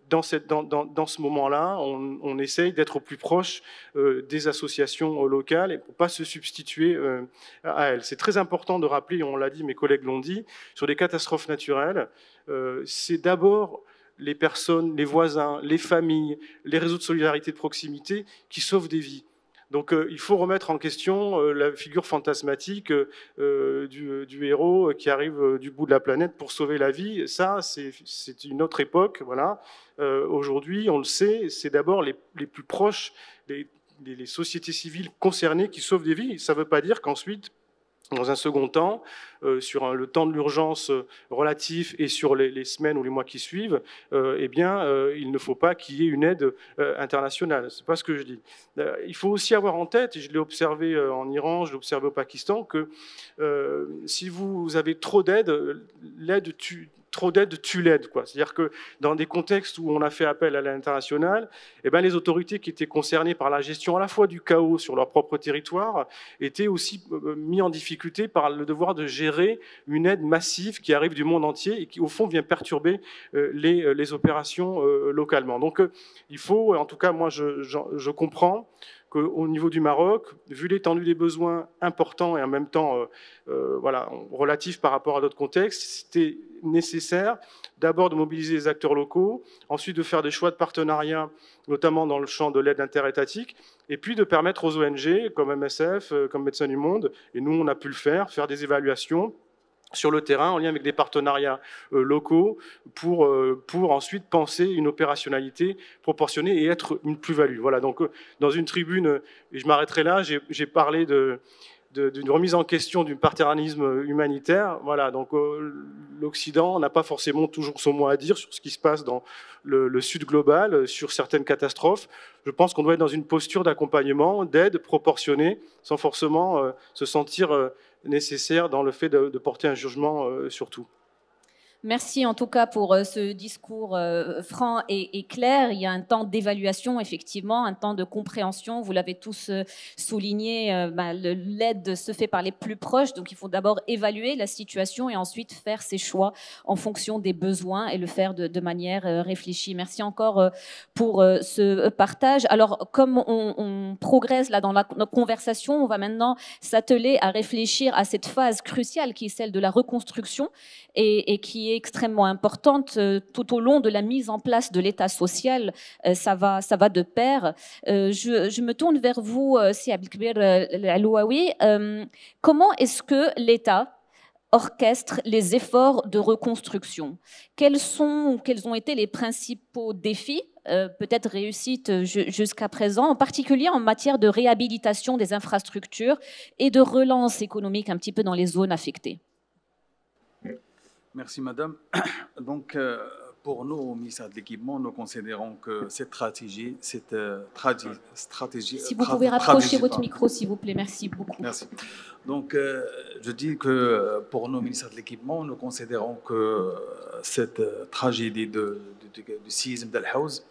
dans ce moment-là, on essaye d'être au plus proche des associations locales et pour ne pas se substituer à elles. C'est très important de rappeler, on l'a dit, mes collègues l'ont dit, sur des catastrophes naturelles, c'est d'abord les personnes, les voisins, les familles, les réseaux de solidarité de proximité qui sauvent des vies. Donc il faut remettre en question la figure fantasmatique du héros qui arrive du bout de la planète pour sauver la vie. Ça, c'est une autre époque. Voilà. Aujourd'hui, on le sait, c'est d'abord les plus proches, les sociétés civiles concernées qui sauvent des vies. Ça ne veut pas dire qu'ensuite, dans un second temps, sur le temps de l'urgence relatif et sur les semaines ou les mois qui suivent, eh bien, il ne faut pas qu'il y ait une aide internationale. Ce n'est pas ce que je dis. Il faut aussi avoir en tête, et je l'ai observé en Iran, je l'ai observé au Pakistan, que si vous avez trop d'aide, trop d'aide tue l'aide. C'est-à-dire que dans des contextes où on a fait appel à l'international, eh ben, les autorités qui étaient concernées par la gestion à la fois du chaos sur leur propre territoire étaient aussi mis en difficulté par le devoir de gérer une aide massive qui arrive du monde entier et qui, au fond, vient perturber les opérations localement. Donc, il faut, en tout cas, moi, je comprends qu'au niveau du Maroc, vu l'étendue des besoins importants et en même temps voilà, relatifs par rapport à d'autres contextes, c'était nécessaire d'abord de mobiliser les acteurs locaux, ensuite de faire des choix de partenariat, notamment dans le champ de l'aide interétatique, et puis de permettre aux ONG comme MSF, comme Médecins du Monde, et nous on a pu le faire des évaluations sur le terrain en lien avec des partenariats locaux pour ensuite penser une opérationnalité proportionnée et être une plus-value. Voilà, donc dans une tribune, et je m'arrêterai là, j'ai parlé d'une remise en question du partenariatisme humanitaire. Voilà, donc l'Occident n'a pas forcément toujours son mot à dire sur ce qui se passe dans le Sud global, sur certaines catastrophes. Je pense qu'on doit être dans une posture d'accompagnement, d'aide proportionnée, sans forcément se sentir nécessaire dans le fait de porter un jugement sur tout. Merci en tout cas pour ce discours franc et clair. Il y a un temps d'évaluation, effectivement, un temps de compréhension. Vous l'avez tous souligné, l'aide se fait par les plus proches. Donc il faut d'abord évaluer la situation et ensuite faire ses choix en fonction des besoins et le faire de manière réfléchie. Merci encore pour ce partage. Alors comme on progresse là dans notre conversation, on va maintenant s'atteler à réfléchir à cette phase cruciale qui est celle de la reconstruction et qui est extrêmement importante tout au long de la mise en place de l'État social. Ça va de pair. Je me tourne vers vous, Si Abdelkbir Alouaoui. Comment est-ce que l'État orchestre les efforts de reconstruction? Quels ont été les principaux défis, peut-être réussites jusqu'à présent, en particulier en matière de réhabilitation des infrastructures et de relance économique un petit peu dans les zones affectées? Merci, madame. Donc, pour nous, au ministère de l'Équipement, nous considérons que cette stratégie, Si vous pouvez rapprocher votre micro, s'il vous plaît. Merci beaucoup. Merci. Donc, je dis que pour nous, au ministère de l'Équipement, nous considérons que cette tragédie du séisme d'Al Haouz,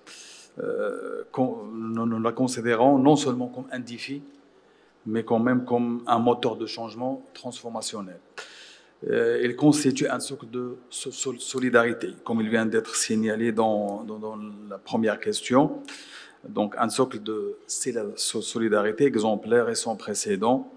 nous la considérons non seulement comme un défi, mais quand même comme un moteur de changement transformationnel. Il constitue un socle de solidarité, comme il vient d'être signalé dans la première question. Donc, un socle de solidarité exemplaire et sans précédent.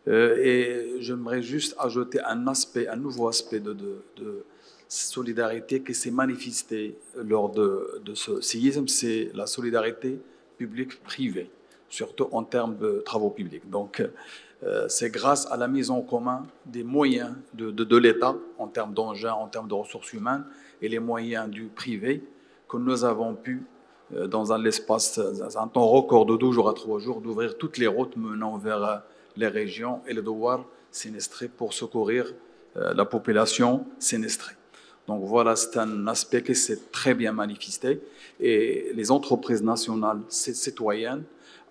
Et j'aimerais juste ajouter un nouveau aspect de solidarité qui s'est manifesté lors de ce séisme, c'est la solidarité publique-privée, surtout en termes de travaux publics. Donc, c'est grâce à la mise en commun des moyens de l'État en termes d'engins, en termes de ressources humaines et les moyens du privé que nous avons pu, dans un temps record de 12 jours à 3 jours, d'ouvrir toutes les routes menant vers les régions et les douars sinistrés pour secourir la population sinistrée. Donc voilà, c'est un aspect qui s'est très bien manifesté et les entreprises nationales citoyennes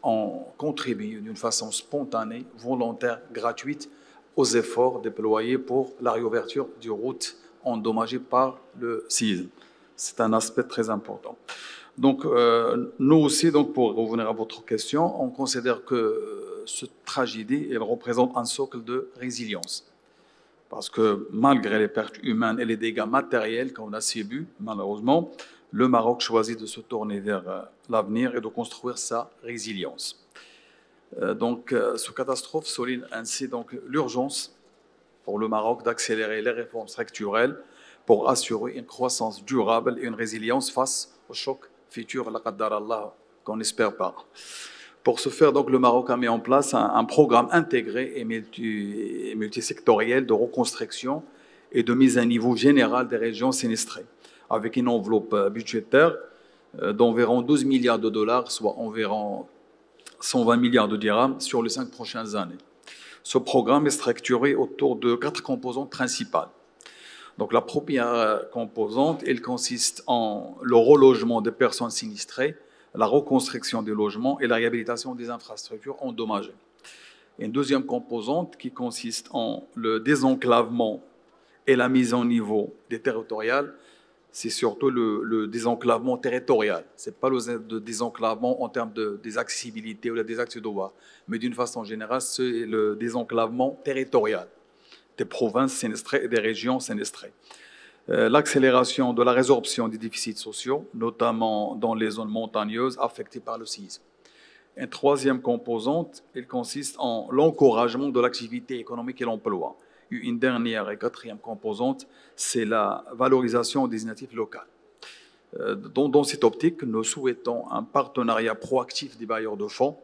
ont contribué d'une façon spontanée, volontaire, gratuite aux efforts déployés pour la réouverture des routes endommagées par le séisme. C'est un aspect très important. Donc, nous aussi, donc, pour revenir à votre question, on considère que cette tragédie, elle représente un socle de résilience. Parce que malgré les pertes humaines et les dégâts matériels qu'on a subis, malheureusement, le Maroc choisit de se tourner vers l'avenir et de construire sa résilience. Donc, cette catastrophe souligne ainsi l'urgence pour le Maroc d'accélérer les réformes structurelles pour assurer une croissance durable et une résilience face au choc futur, qu'on n'espère pas. Pour ce faire, donc, le Maroc a mis en place un programme intégré et multisectoriel de reconstruction et de mise à niveau général des régions sinistrées, avec une enveloppe budgétaire d'environ 12 milliards de dollars, soit environ 120 milliards de dirhams sur les 5 prochaines années. Ce programme est structuré autour de 4 composantes principales. Donc, la première composante, elle consiste en le relogement des personnes sinistrées, la reconstruction des logements et la réhabilitation des infrastructures endommagées. Et une deuxième composante qui consiste en le désenclavement et la mise en niveau des territoriales, c'est surtout le désenclavement territorial. Ce n'est pas le désenclavement en termes des accessibilités ou des accès de voies, mais d'une façon générale, c'est le désenclavement territorial des provinces sinistrées et des régions sinistrées. L'accélération de la résorption des déficits sociaux, notamment dans les zones montagneuses affectées par le séisme. Une troisième composante, elle consiste en l'encouragement de l'activité économique et l'emploi. Une dernière et quatrième composante, c'est la valorisation des initiatives locales. Dans cette optique, nous souhaitons un partenariat proactif des bailleurs de fonds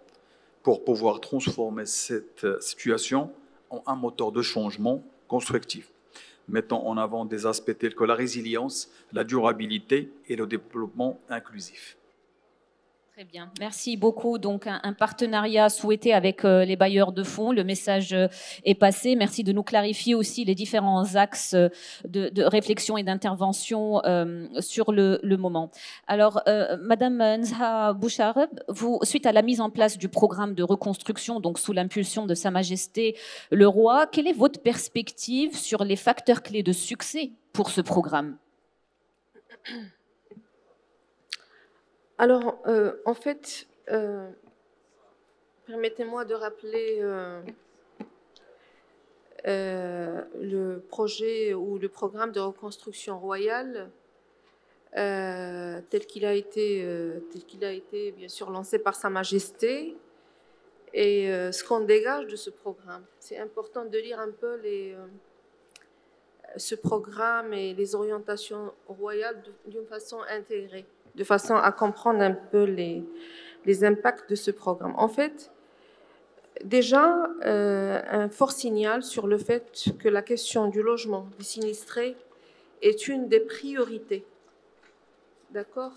pour pouvoir transformer cette situation en un moteur de changement constructif, mettant en avant des aspects tels que la résilience, la durabilité et le développement inclusif. Très bien, merci beaucoup. Donc un partenariat souhaité avec les bailleurs de fonds, le message est passé. Merci de nous clarifier aussi les différents axes de réflexion et d'intervention sur le moment. Alors, Madame Nzha Bouchareb, vous, suite à la mise en place du programme de reconstruction, donc sous l'impulsion de Sa Majesté le Roi, quelle est votre perspective sur les facteurs clés de succès pour ce programme? Alors, en fait, permettez-moi de rappeler le projet ou le programme de reconstruction royale tel qu'il a été bien sûr lancé par Sa Majesté et ce qu'on dégage de ce programme. C'est important de lire un peu ce programme et les orientations royales d'une façon intégrée, de façon à comprendre un peu les impacts de ce programme. En fait, déjà, un fort signal sur le fait que la question du logement des sinistrés est une des priorités. D'accord?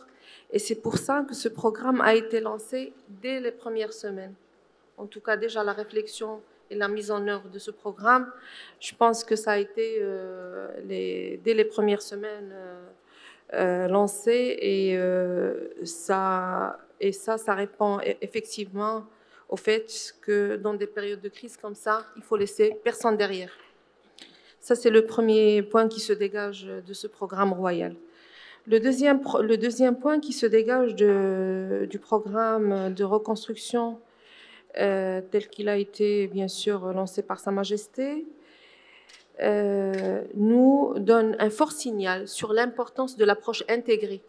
Et c'est pour ça que ce programme a été lancé dès les premières semaines. En tout cas, déjà la réflexion et la mise en œuvre de ce programme, je pense que ça a été dès les premières semaines lancé et ça répond effectivement au fait que dans des périodes de crise comme ça, il faut laisser personne derrière. Ça, c'est le premier point qui se dégage de ce programme royal. Le deuxième point qui se dégage du programme de reconstruction tel qu'il a été, bien sûr, lancé par Sa Majesté, nous donne un fort signal sur l'importance de l'approche intégrée.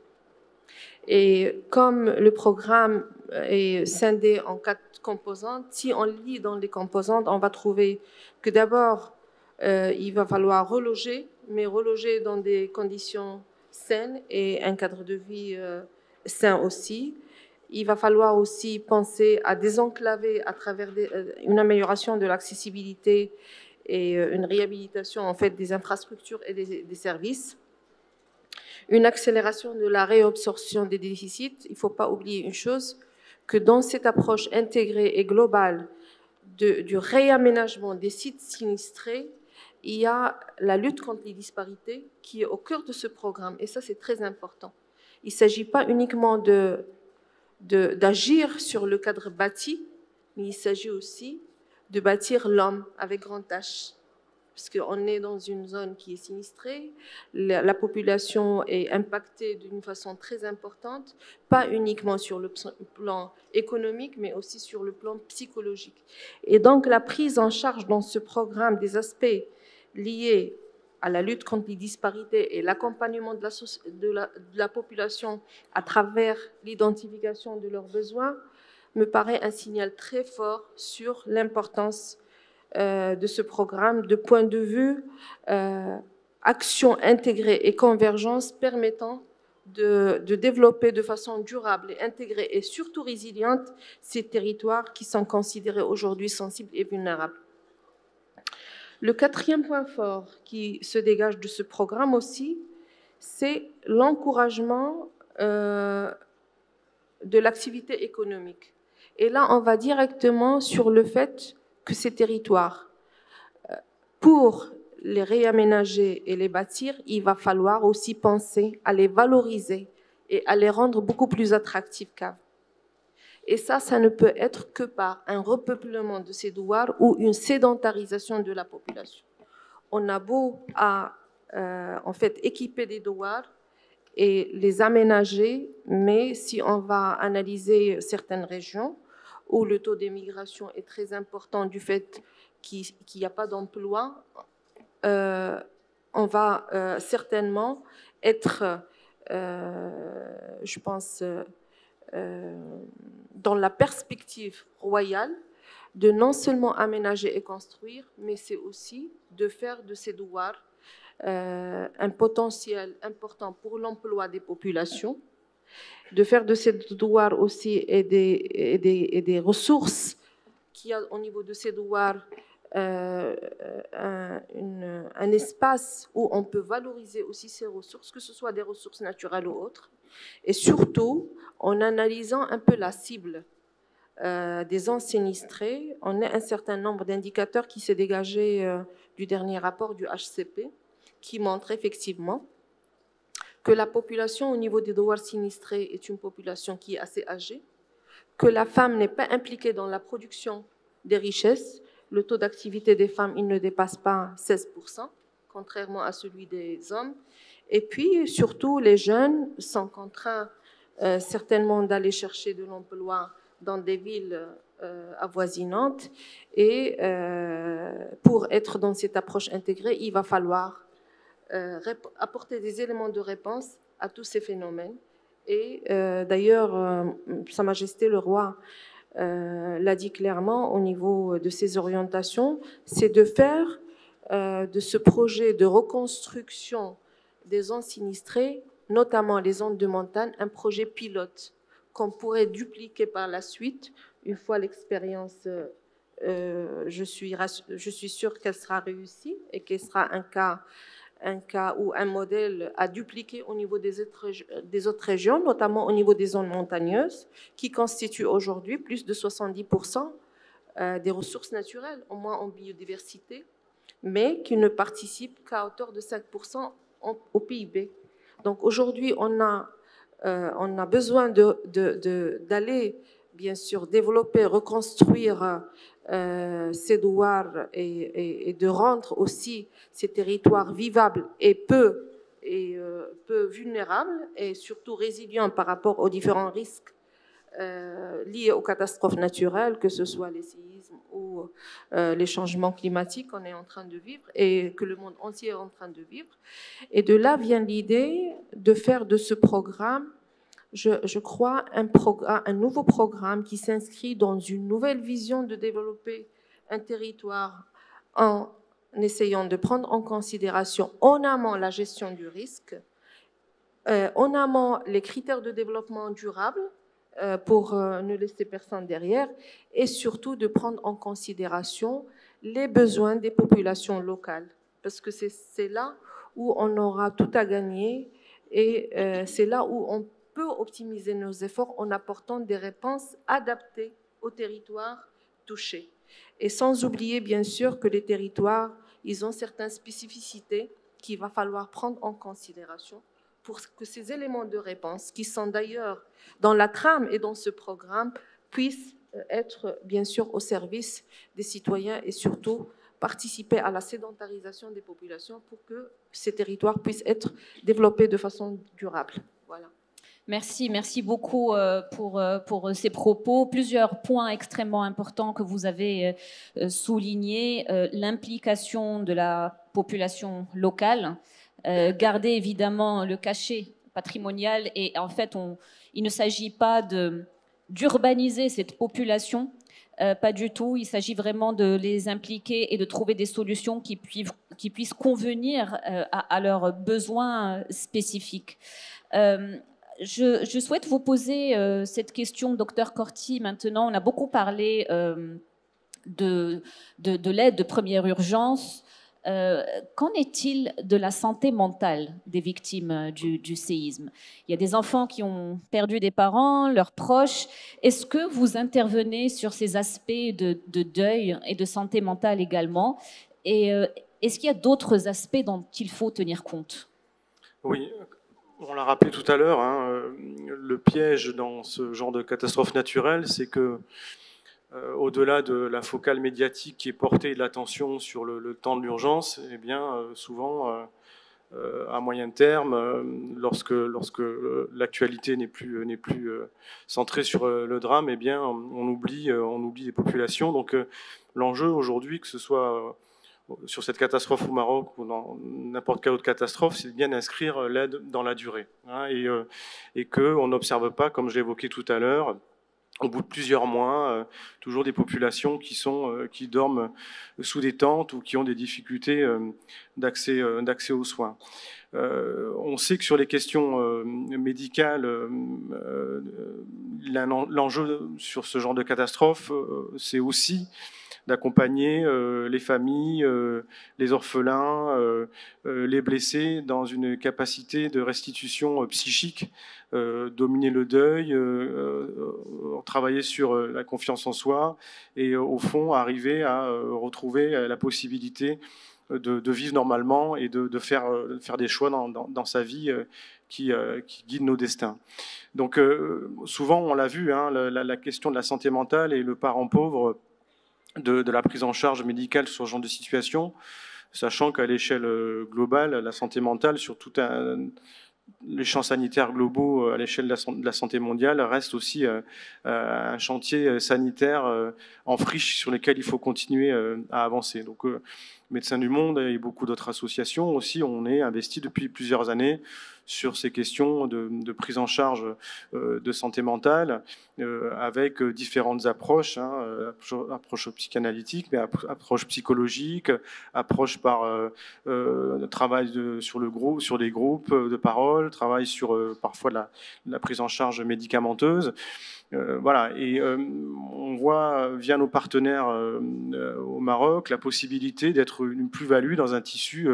Et comme le programme est scindé en 4 composantes, si on lit dans les composantes, on va trouver que d'abord, il va falloir reloger, mais reloger dans des conditions saines et un cadre de vie sain aussi. Il va falloir aussi penser à désenclaver à travers une amélioration de l'accessibilité et une réhabilitation en fait des infrastructures et des services. Une accélération de la réabsorption des déficits. Il ne faut pas oublier une chose, que dans cette approche intégrée et globale du réaménagement des sites sinistrés, il y a la lutte contre les disparités qui est au cœur de ce programme. Et ça, c'est très important. Il ne s'agit pas uniquement d'agir sur le cadre bâti, mais il s'agit aussi de bâtir l'homme avec grand H. Parce qu'on est dans une zone qui est sinistrée, la population est impactée d'une façon très importante, pas uniquement sur le plan économique, mais aussi sur le plan psychologique. Et donc la prise en charge dans ce programme des aspects liés à la lutte contre les disparités et l'accompagnement de la population à travers l'identification de leurs besoins me paraît un signal très fort sur l'importance de ce programme de point de vue action intégrée et convergence permettant de développer de façon durable et intégrée et surtout résiliente ces territoires qui sont considérés aujourd'hui sensibles et vulnérables. Le quatrième point fort qui se dégage de ce programme aussi, c'est l'encouragement de l'activité économique. Et là, on va directement sur le fait que ces territoires, pour les réaménager et les bâtir, il va falloir aussi penser à les valoriser et à les rendre beaucoup plus attractifs qu'avant. Et ça ne peut être que par un repeuplement de ces douars ou une sédentarisation de la population. On a beau en fait équiper des douars et les aménager, mais si on va analyser certaines régions où le taux d'émigration est très important du fait qu'il n'y a pas d'emploi, on va certainement être, je pense, dans la perspective royale de non seulement aménager et construire, mais c'est aussi de faire de ces douars un potentiel important pour l'emploi des populations, de faire de ces douars aussi et des ressources qu'il y a au niveau de ces douars un espace où on peut valoriser aussi ces ressources, que ce soit des ressources naturelles ou autres, et surtout en analysant un peu la cible des zones sinistrées. On a un certain nombre d'indicateurs qui s'est dégagé du dernier rapport du HCP qui montre effectivement que la population au niveau des douars sinistrés est une population qui est assez âgée, que la femme n'est pas impliquée dans la production des richesses. Le taux d'activité des femmes, il ne dépasse pas 16%, contrairement à celui des hommes. Et puis, surtout, les jeunes sont contraints certainement d'aller chercher de l'emploi dans des villes avoisinantes. Et pour être dans cette approche intégrée, il va falloir apporter des éléments de réponse à tous ces phénomènes. Et d'ailleurs, Sa Majesté le Roi l'a dit clairement au niveau de ses orientations, c'est de faire de ce projet de reconstruction des zones sinistrées, notamment les zones de montagne, un projet pilote qu'on pourrait dupliquer par la suite. Une fois l'expérience, je suis sûre qu'elle sera réussie et qu'elle sera un cas ou un modèle à dupliquer au niveau des autres régions, notamment au niveau des zones montagneuses, qui constituent aujourd'hui plus de 70% des ressources naturelles, au moins en biodiversité, mais qui ne participent qu'à hauteur de 5% au PIB. Donc aujourd'hui, on a besoin d'aller, bien sûr, développer, reconstruire ces douars et de rendre aussi ces territoires vivables et peu vulnérables et surtout résilients par rapport aux différents risques liés aux catastrophes naturelles, que ce soit les séismes ou les changements climatiques qu'on est en train de vivre et que le monde entier est en train de vivre. Et de là vient l'idée de faire de ce programme, je crois, un nouveau programme qui s'inscrit dans une nouvelle vision de développer un territoire en essayant de prendre en considération en amont la gestion du risque, en amont les critères de développement durable pour ne laisser personne derrière, et surtout de prendre en considération les besoins des populations locales, parce que c'est là où on aura tout à gagner et c'est là où on peut optimiser nos efforts en apportant des réponses adaptées aux territoires touchés. Et sans oublier, bien sûr, que les territoires, ils ont certaines spécificités qu'il va falloir prendre en considération pour que ces éléments de réponse, qui sont d'ailleurs dans la trame et dans ce programme, puissent être, bien sûr, au service des citoyens et surtout participer à la sédentarisation des populations pour que ces territoires puissent être développés de façon durable. Voilà. Merci beaucoup pour ces propos. Plusieurs points extrêmement importants que vous avez soulignés. L'implication de la population locale, garder évidemment le cachet patrimonial et en fait, il ne s'agit pas d'urbaniser cette population, pas du tout. Il s'agit vraiment de les impliquer et de trouver des solutions qui puissent convenir à leurs besoins spécifiques. Je souhaite vous poser cette question, docteur Corti. Maintenant, on a beaucoup parlé de l'aide de première urgence. Qu'en est-il de la santé mentale des victimes du séisme? Il y a des enfants qui ont perdu des parents, leurs proches. Est-ce que vous intervenez sur ces aspects de deuil et de santé mentale également? Et est-ce qu'il y a d'autres aspects dont il faut tenir compte? Oui. On l'a rappelé tout à l'heure, hein, le piège dans ce genre de catastrophe naturelle, c'est que au-delà de la focale médiatique qui est portée de l'attention sur le temps de l'urgence, eh bien, souvent, à moyen terme, lorsque l'actualité n'est plus centrée sur le drame, eh bien, on oublie les populations. Donc, l'enjeu aujourd'hui, que ce soit sur cette catastrophe au Maroc ou dans n'importe quelle autre catastrophe, c'est bien d'inscrire l'aide dans la durée, hein, et qu'on n'observe pas, comme je l'évoquais tout à l'heure, au bout de plusieurs mois, toujours des populations qui dorment sous des tentes ou qui ont des difficultés d'accès aux soins. On sait que sur les questions médicales, l'enjeu sur ce genre de catastrophe, c'est aussi d'accompagner les familles, les orphelins, les blessés dans une capacité de restitution psychique, dominer le deuil, travailler sur la confiance en soi et au fond arriver à retrouver la possibilité de vivre normalement et de faire des choix dans sa vie qui guident nos destins. Donc souvent on l'a vu, hein, la question de la santé mentale et le parent pauvre de la prise en charge médicale sur ce genre de situation sachant qu'à l'échelle globale, la santé mentale, sur tout les champs sanitaires globaux à l'échelle de la santé mondiale, reste aussi un chantier sanitaire en friche sur lequel il faut continuer à avancer. Donc, Médecins du Monde et beaucoup d'autres associations aussi, on est investi depuis plusieurs années sur ces questions de prise en charge de santé mentale, avec différentes approches, approche psychanalytique, mais approche psychologique, approche par travail sur des groupes de parole, travail sur parfois la prise en charge médicamenteuse. Voilà, et on voit via nos partenaires au Maroc la possibilité d'être une plus-value dans un tissu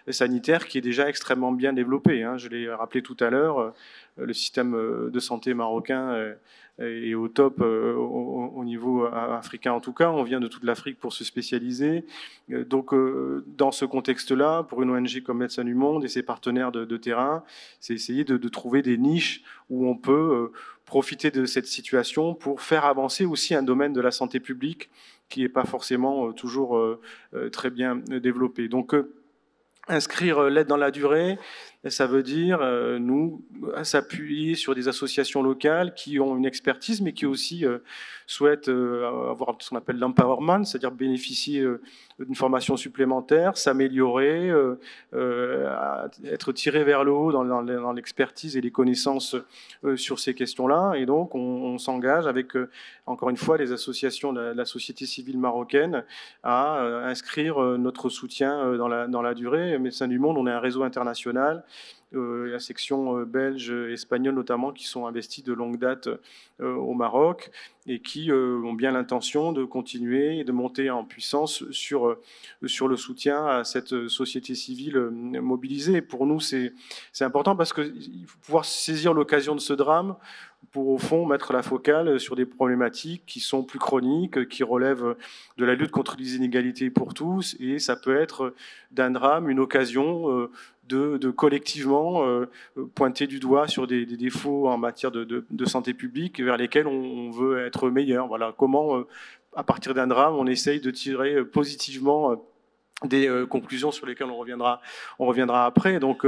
sanitaire qui est déjà extrêmement bien développé. Je l'ai rappelé tout à l'heure, le système de santé marocain est au top au niveau africain en tout cas. On vient de toute l'Afrique pour se spécialiser. Donc dans ce contexte-là, pour une ONG comme Médecins du Monde et ses partenaires de terrain, c'est essayer de trouver des niches où on peut profiter de cette situation pour faire avancer aussi un domaine de la santé publique qui n'est pas forcément toujours très bien développé. Donc, inscrire l'aide dans la durée, ça veut dire nous s'appuyer sur des associations locales qui ont une expertise, mais qui aussi souhaitent avoir ce qu'on appelle l'empowerment, c'est-à-dire bénéficier d'une formation supplémentaire, s'améliorer, être tiré vers le haut dans l'expertise et les connaissances sur ces questions-là. Et donc, on s'engage avec, encore une fois, les associations de la société civile marocaine à inscrire notre soutien dans la durée. Médecins du Monde, on est un réseau international. La section belge, espagnole notamment, qui sont investis de longue date au Maroc et qui ont bien l'intention de continuer et de monter en puissance sur le soutien à cette société civile mobilisée. Pour nous, c'est important parce qu'il faut pouvoir saisir l'occasion de ce drame pour, au fond, mettre la focale sur des problématiques qui sont plus chroniques, qui relèvent de la lutte contre les inégalités pour tous, et ça peut être d'un drame une occasion de collectivement pointer du doigt sur des défauts en matière de santé publique vers lesquels on veut être meilleur. Voilà, comment, à partir d'un drame, on essaye de tirer positivement des conclusions sur lesquelles on reviendra après. Donc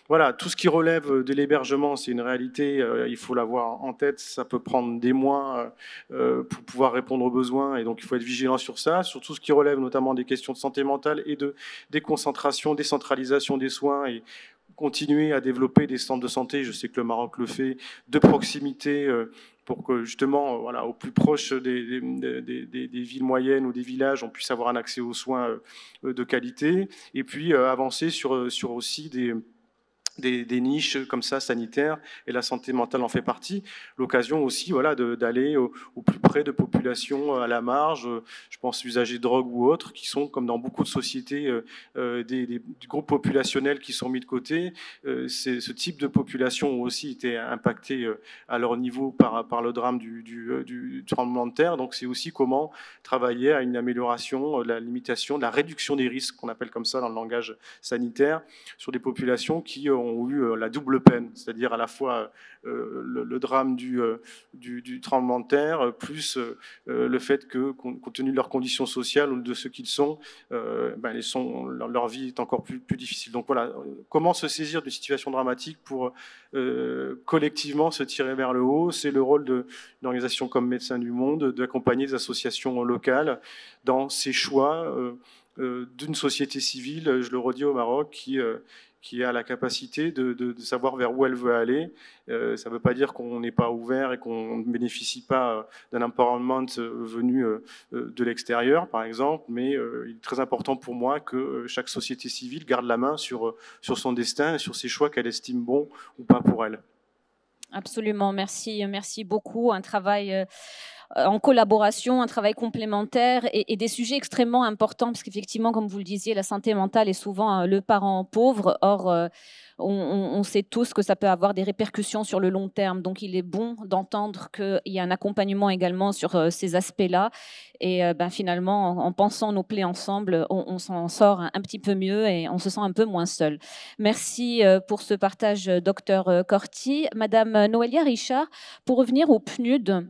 voilà, tout ce qui relève de l'hébergement, c'est une réalité, il faut l'avoir en tête, ça peut prendre des mois pour pouvoir répondre aux besoins, et donc il faut être vigilant sur ça, sur tout ce qui relève notamment des questions de santé mentale et de déconcentration, décentralisation des soins, et continuer à développer des centres de santé, je sais que le Maroc le fait, de proximité, pour que justement, voilà, au plus proche des villes moyennes ou des villages, on puisse avoir un accès aux soins de qualité, et puis avancer sur aussi des niches comme ça sanitaires, et la santé mentale en fait partie. L'occasion aussi, voilà, d'aller au plus près de populations à la marge, je pense usagers de drogue ou autres, qui sont, comme dans beaucoup de sociétés, des groupes populationnels qui sont mis de côté. Ce type de population ont aussi été impactés à leur niveau par le drame du tremblement de terre. Donc c'est aussi comment travailler à une amélioration, la limitation, la réduction des risques, qu'on appelle comme ça dans le langage sanitaire, sur des populations qui ont eu la double peine, c'est-à-dire à la fois le drame du tremblement de terre, plus le fait que, compte tenu de leurs conditions sociales ou de ce qu'ils sont, leur vie est encore plus difficile. Donc voilà, comment se saisir d'une situation dramatique pour collectivement se tirer vers le haut, c'est le rôle d'une organisation comme Médecins du Monde, d'accompagner des associations locales dans ces choix d'une société civile, je le redis, au Maroc, qui a la capacité de savoir vers où elle veut aller. Ça ne veut pas dire qu'on n'est pas ouvert et qu'on ne bénéficie pas d'un empowerment venu de l'extérieur, par exemple, mais il est très important pour moi que chaque société civile garde la main sur son destin et sur ses choix qu'elle estime bons ou pas pour elle. Absolument, merci beaucoup. Un travail en collaboration, un travail complémentaire et des sujets extrêmement importants, parce qu'effectivement, comme vous le disiez, la santé mentale est souvent le parent pauvre. Or, on sait tous que ça peut avoir des répercussions sur le long terme. Donc, il est bon d'entendre qu'il y a un accompagnement également sur ces aspects-là. Et finalement, en pensant nos plaies ensemble, on s'en sort un petit peu mieux et on se sent un peu moins seul. Merci pour ce partage, Dr Corti. Madame Noélia Richard, pour revenir au PNUD,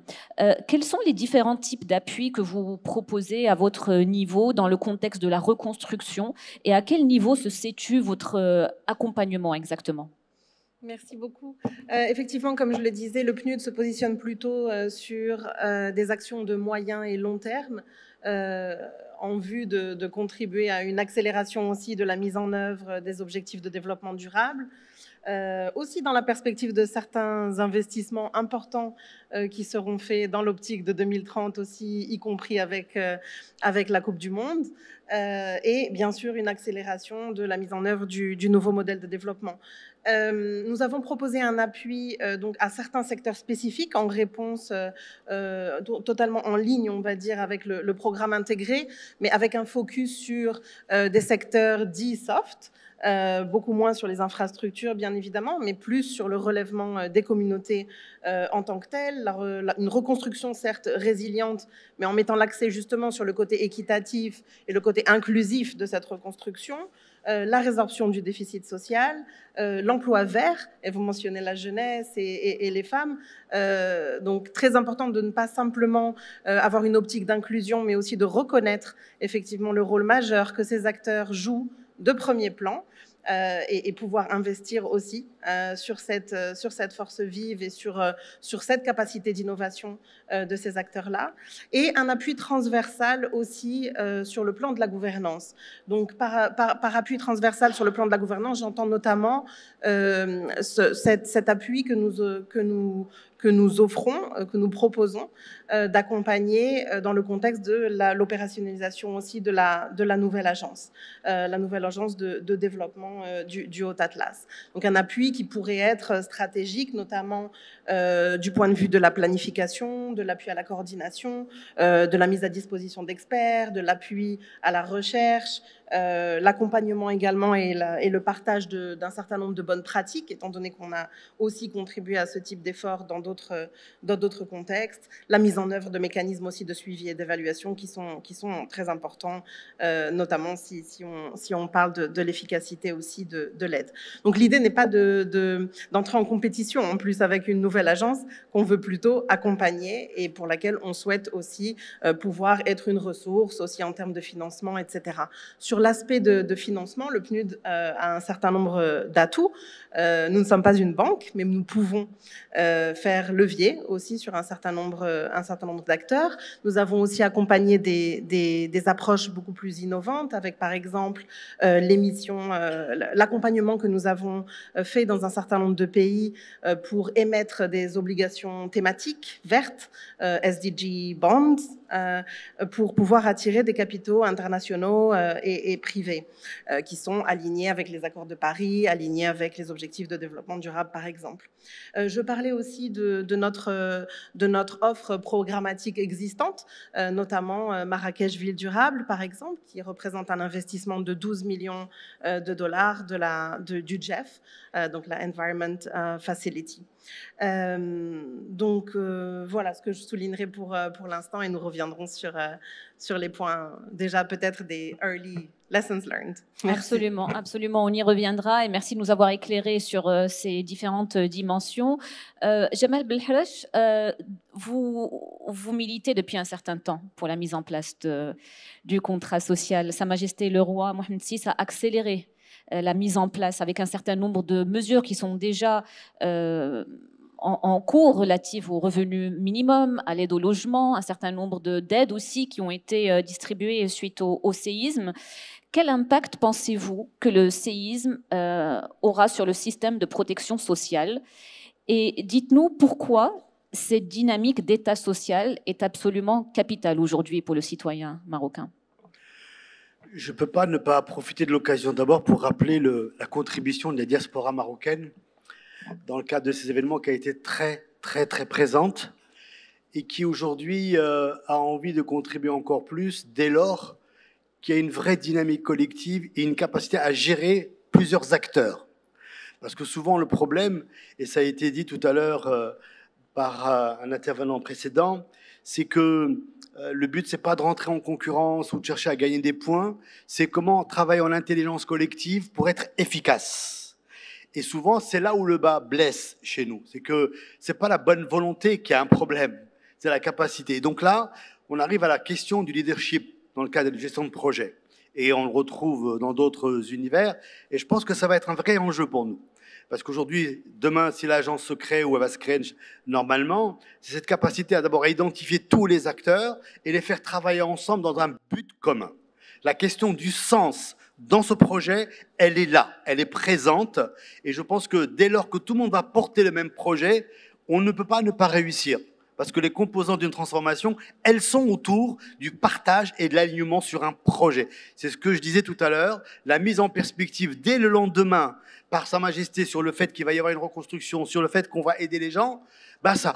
quels sont les différents types d'appuis que vous proposez à votre niveau dans le contexte de la reconstruction et à quel niveau se situe votre accompagnement exactement? Merci beaucoup. Effectivement, comme je le disais, le PNUD se positionne plutôt sur des actions de moyen et long terme en vue de contribuer à une accélération aussi de la mise en œuvre des objectifs de développement durable. Aussi dans la perspective de certains investissements importants qui seront faits dans l'optique de 2030 aussi, y compris avec la Coupe du Monde. Et bien sûr une accélération de la mise en œuvre du nouveau modèle de développement. Nous avons proposé un appui donc à certains secteurs spécifiques en réponse totalement en ligne, on va dire, avec le programme intégré, mais avec un focus sur des secteurs dits soft, beaucoup moins sur les infrastructures, bien évidemment, mais plus sur le relèvement des communautés en tant que telles, une reconstruction certes résiliente, mais en mettant l'accès justement sur le côté équitatif et le côté inclusif de cette reconstruction, la résorption du déficit social, l'emploi vert, et vous mentionnez la jeunesse et les femmes, donc très important de ne pas simplement avoir une optique d'inclusion, mais aussi de reconnaître effectivement le rôle majeur que ces acteurs jouent de premier plan et pouvoir investir aussi sur cette force vive et sur cette capacité d'innovation de ces acteurs-là. Et un appui transversal aussi sur le plan de la gouvernance. Donc par appui transversal sur le plan de la gouvernance, j'entends notamment cet appui que nous offrons, que nous proposons d'accompagner dans le contexte de l'opérationnalisation aussi de la nouvelle agence de développement du Haut-Atlas. Donc un appui qui pourrait être stratégique, notamment du point de vue de la planification, de l'appui à la coordination, de la mise à disposition d'experts, de l'appui à la recherche, l'accompagnement également et le partage d'un certain nombre de bonnes pratiques, étant donné qu'on a aussi contribué à ce type d'efforts dans d'autres contextes, la mise en œuvre de mécanismes aussi de suivi et d'évaluation qui sont très importants, notamment si on parle de l'efficacité aussi de l'aide. Donc l'idée n'est pas d'entrer en compétition en plus avec une nouvelle agence qu'on veut plutôt accompagner et pour laquelle on souhaite aussi pouvoir être une ressource aussi en termes de financement, etc. Sur l'aspect de financement, le PNUD a un certain nombre d'atouts. Nous ne sommes pas une banque, mais nous pouvons faire levier aussi sur un certain nombre d'acteurs. Nous avons aussi accompagné des approches beaucoup plus innovantes avec, par exemple, l'accompagnement que nous avons fait dans un certain nombre de pays pour émettre des obligations thématiques vertes, SDG bonds, pour pouvoir attirer des capitaux internationaux et privés qui sont alignés avec les accords de Paris, alignés avec les objectifs de développement durable, par exemple. Je parlais aussi de notre offre programmatique existante, notamment Marrakech Ville Durable, par exemple, qui représente un investissement de 12 millions de dollars du GEF, donc la Environment Facility. Donc voilà ce que je soulignerai pour l'instant et nous reviendrons sur les points déjà peut-être des early lessons learned. Merci. Absolument, on y reviendra et merci de nous avoir éclairé sur ces différentes dimensions. Jamal Belharache, vous militez depuis un certain temps pour la mise en place du contrat social. Sa Majesté le Roi Mohamed VI a accéléré la mise en place avec un certain nombre de mesures qui sont déjà en cours relatives au revenu minimum, à l'aide au logement, un certain nombre d'aides aussi qui ont été distribuées suite au séisme. Quel impact pensez-vous que le séisme aura sur le système de protection sociale? Et dites-nous pourquoi cette dynamique d'État social est absolument capitale aujourd'hui pour le citoyen marocain. Je ne peux pas ne pas profiter de l'occasion d'abord pour rappeler la contribution de la diaspora marocaine dans le cadre de ces événements qui a été très, très, très présente et qui aujourd'hui a envie de contribuer encore plus dès lors qu'il y a une vraie dynamique collective et une capacité à gérer plusieurs acteurs. Parce que souvent le problème, et ça a été dit tout à l'heure par un intervenant précédent, c'est que le but, c'est pas de rentrer en concurrence ou de chercher à gagner des points, c'est comment travailler en intelligence collective pour être efficace. Et souvent, c'est là où le bas blesse chez nous. C'est que c'est pas la bonne volonté qui a un problème, c'est la capacité. Et donc là, on arrive à la question du leadership dans le cadre de gestion de projet. Et on le retrouve dans d'autres univers. Et je pense que ça va être un vrai enjeu pour nous. Parce qu'aujourd'hui, demain, si l'agence se crée ou elle va se créer normalement, c'est cette capacité à d'abord à identifier tous les acteurs et les faire travailler ensemble dans un but commun. La question du sens dans ce projet, elle est là, elle est présente. Et je pense que dès lors que tout le monde va porter le même projet, on ne peut pas ne pas réussir. Parce que les composantes d'une transformation, elles sont autour du partage et de l'alignement sur un projet. C'est ce que je disais tout à l'heure, la mise en perspective dès le lendemain par Sa Majesté sur le fait qu'il va y avoir une reconstruction, sur le fait qu'on va aider les gens, bah ça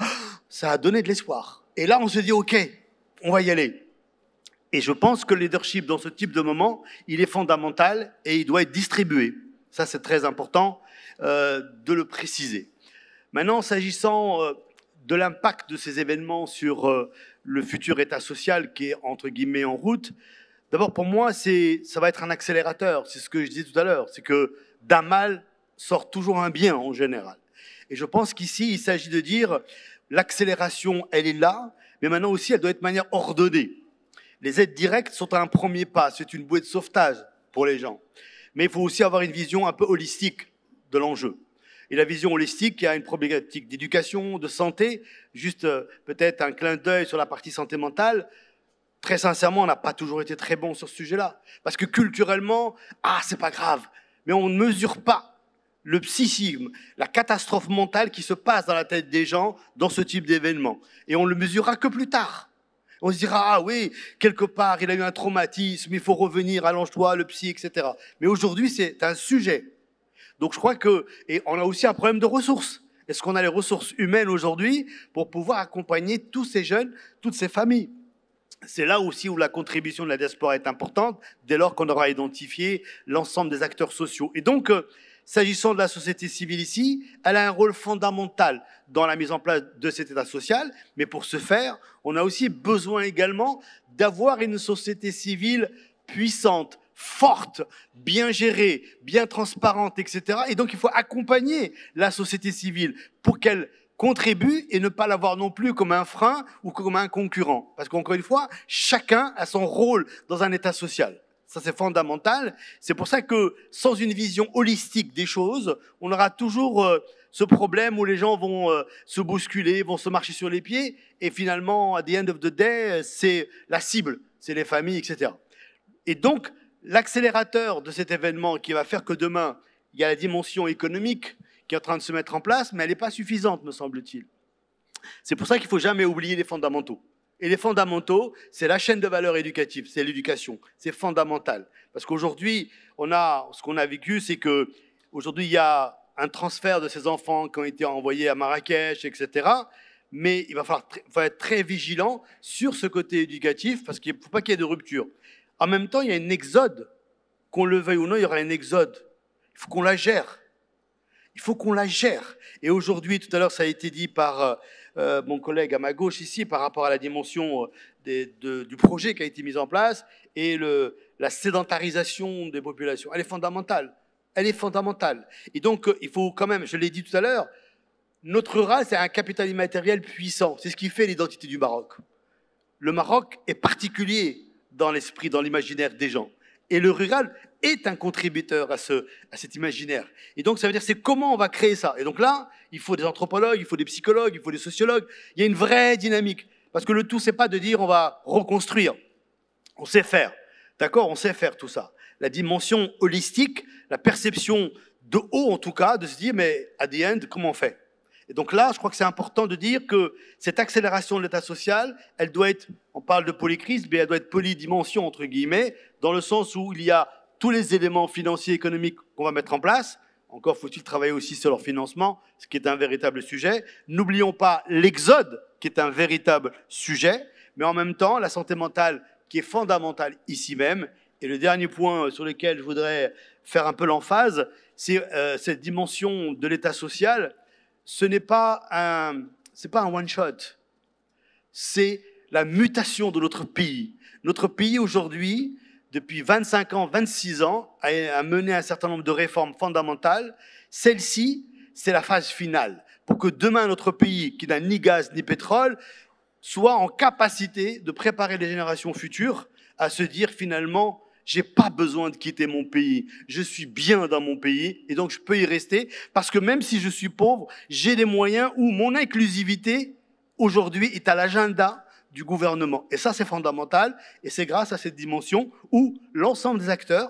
a donné de l'espoir. Et là, on se dit, OK, on va y aller. Et je pense que le leadership dans ce type de moment, il est fondamental et il doit être distribué. Ça, c'est très important de le préciser. Maintenant, s'agissant de l'impact de ces événements sur le futur état social qui est, entre guillemets, en route, d'abord, pour moi, ça va être un accélérateur. C'est ce que je disais tout à l'heure. C'est que d'un mal sort toujours un bien, en général. Et je pense qu'ici, il s'agit de dire, l'accélération, elle est là, mais maintenant aussi, elle doit être de manière ordonnée. Les aides directes sont un premier pas. C'est une bouée de sauvetage pour les gens. Mais il faut aussi avoir une vision un peu holistique de l'enjeu. Et la vision holistique, il y a une problématique d'éducation, de santé, juste peut-être un clin d'œil sur la partie santé mentale. Très sincèrement, on n'a pas toujours été très bon sur ce sujet-là. Parce que culturellement, c'est pas grave. Mais on ne mesure pas le psychisme, la catastrophe mentale qui se passe dans la tête des gens dans ce type d'événement. Et on le mesurera que plus tard. On se dira, oui, quelque part, il a eu un traumatisme, il faut revenir, allonge-toi, le psy, etc. Mais aujourd'hui, c'est un sujet. Donc je crois et on a aussi un problème de ressources. Est-ce qu'on a les ressources humaines aujourd'hui pour pouvoir accompagner tous ces jeunes, toutes ces familles? C'est là aussi où la contribution de la diaspora est importante, dès lors qu'on aura identifié l'ensemble des acteurs sociaux. Et donc, s'agissant de la société civile ici, elle a un rôle fondamental dans la mise en place de cet état social, mais pour ce faire, on a aussi besoin également d'avoir une société civile puissante, forte, bien gérée, bien transparente, etc. Et donc, il faut accompagner la société civile pour qu'elle contribue et ne pas l'avoir non plus comme un frein ou comme un concurrent. Parce qu'encore une fois, chacun a son rôle dans un état social. Ça, c'est fondamental. C'est pour ça que sans une vision holistique des choses, on aura toujours ce problème où les gens vont se bousculer, vont se marcher sur les pieds. Et finalement, at the end of the day, c'est la cible, c'est les familles, etc. Et donc, l'accélérateur de cet événement qui va faire que demain, il y a la dimension économique qui est en train de se mettre en place, mais elle n'est pas suffisante, me semble-t-il. C'est pour ça qu'il ne faut jamais oublier les fondamentaux. Et les fondamentaux, c'est la chaîne de valeur éducative, c'est l'éducation. C'est fondamental. Parce qu'aujourd'hui, ce qu'on a vécu, c'est qu'aujourd'hui, il y a un transfert de ces enfants qui ont été envoyés à Marrakech, etc. Mais il va falloir être très vigilant sur ce côté éducatif, parce qu'il ne faut pas qu'il y ait de rupture. En même temps, il y a une exode. Qu'on le veuille ou non, il y aura une exode. Il faut qu'on la gère. Il faut qu'on la gère. Et aujourd'hui, tout à l'heure, ça a été dit par mon collègue à ma gauche ici, par rapport à la dimension du projet qui a été mis en place et la sédentarisation des populations. Elle est fondamentale. Elle est fondamentale. Et donc, il faut quand même, je l'ai dit tout à l'heure, notre rural, c'est un capital immatériel puissant. C'est ce qui fait l'identité du Maroc. Le Maroc est particulier dans l'esprit, dans l'imaginaire des gens. Et le rural est un contributeur à cet imaginaire. Et donc, ça veut dire, c'est comment on va créer ça. Et donc là, il faut des anthropologues, il faut des psychologues, il faut des sociologues. Il y a une vraie dynamique. Parce que le tout, c'est pas de dire on va reconstruire. On sait faire. D'accord? On sait faire tout ça. La dimension holistique, la perception de haut, en tout cas, de se dire, mais at the end, comment on fait? Et donc là, je crois que c'est important de dire que cette accélération de l'état social, elle doit être, on parle de polycrise, mais elle doit être polydimension, entre guillemets, dans le sens où il y a tous les éléments financiers et économiques qu'on va mettre en place. Encore faut-il travailler aussi sur leur financement, ce qui est un véritable sujet. N'oublions pas l'exode, qui est un véritable sujet, mais en même temps, la santé mentale, qui est fondamentale ici même. Et le dernier point sur lequel je voudrais faire un peu l'emphase, c'est cette dimension de l'état social. Ce n'est pas un one-shot, c'est la mutation de notre pays. Notre pays aujourd'hui, depuis 25 ans, 26 ans, a mené un certain nombre de réformes fondamentales. Celle-ci, c'est la phase finale. Pour que demain, notre pays, qui n'a ni gaz ni pétrole, soit en capacité de préparer les générations futures à se dire finalement, j'ai pas besoin de quitter mon pays, je suis bien dans mon pays et donc je peux y rester parce que même si je suis pauvre, j'ai des moyens où mon inclusivité aujourd'hui est à l'agenda du gouvernement. Et ça, c'est fondamental et c'est grâce à cette dimension où l'ensemble des acteurs,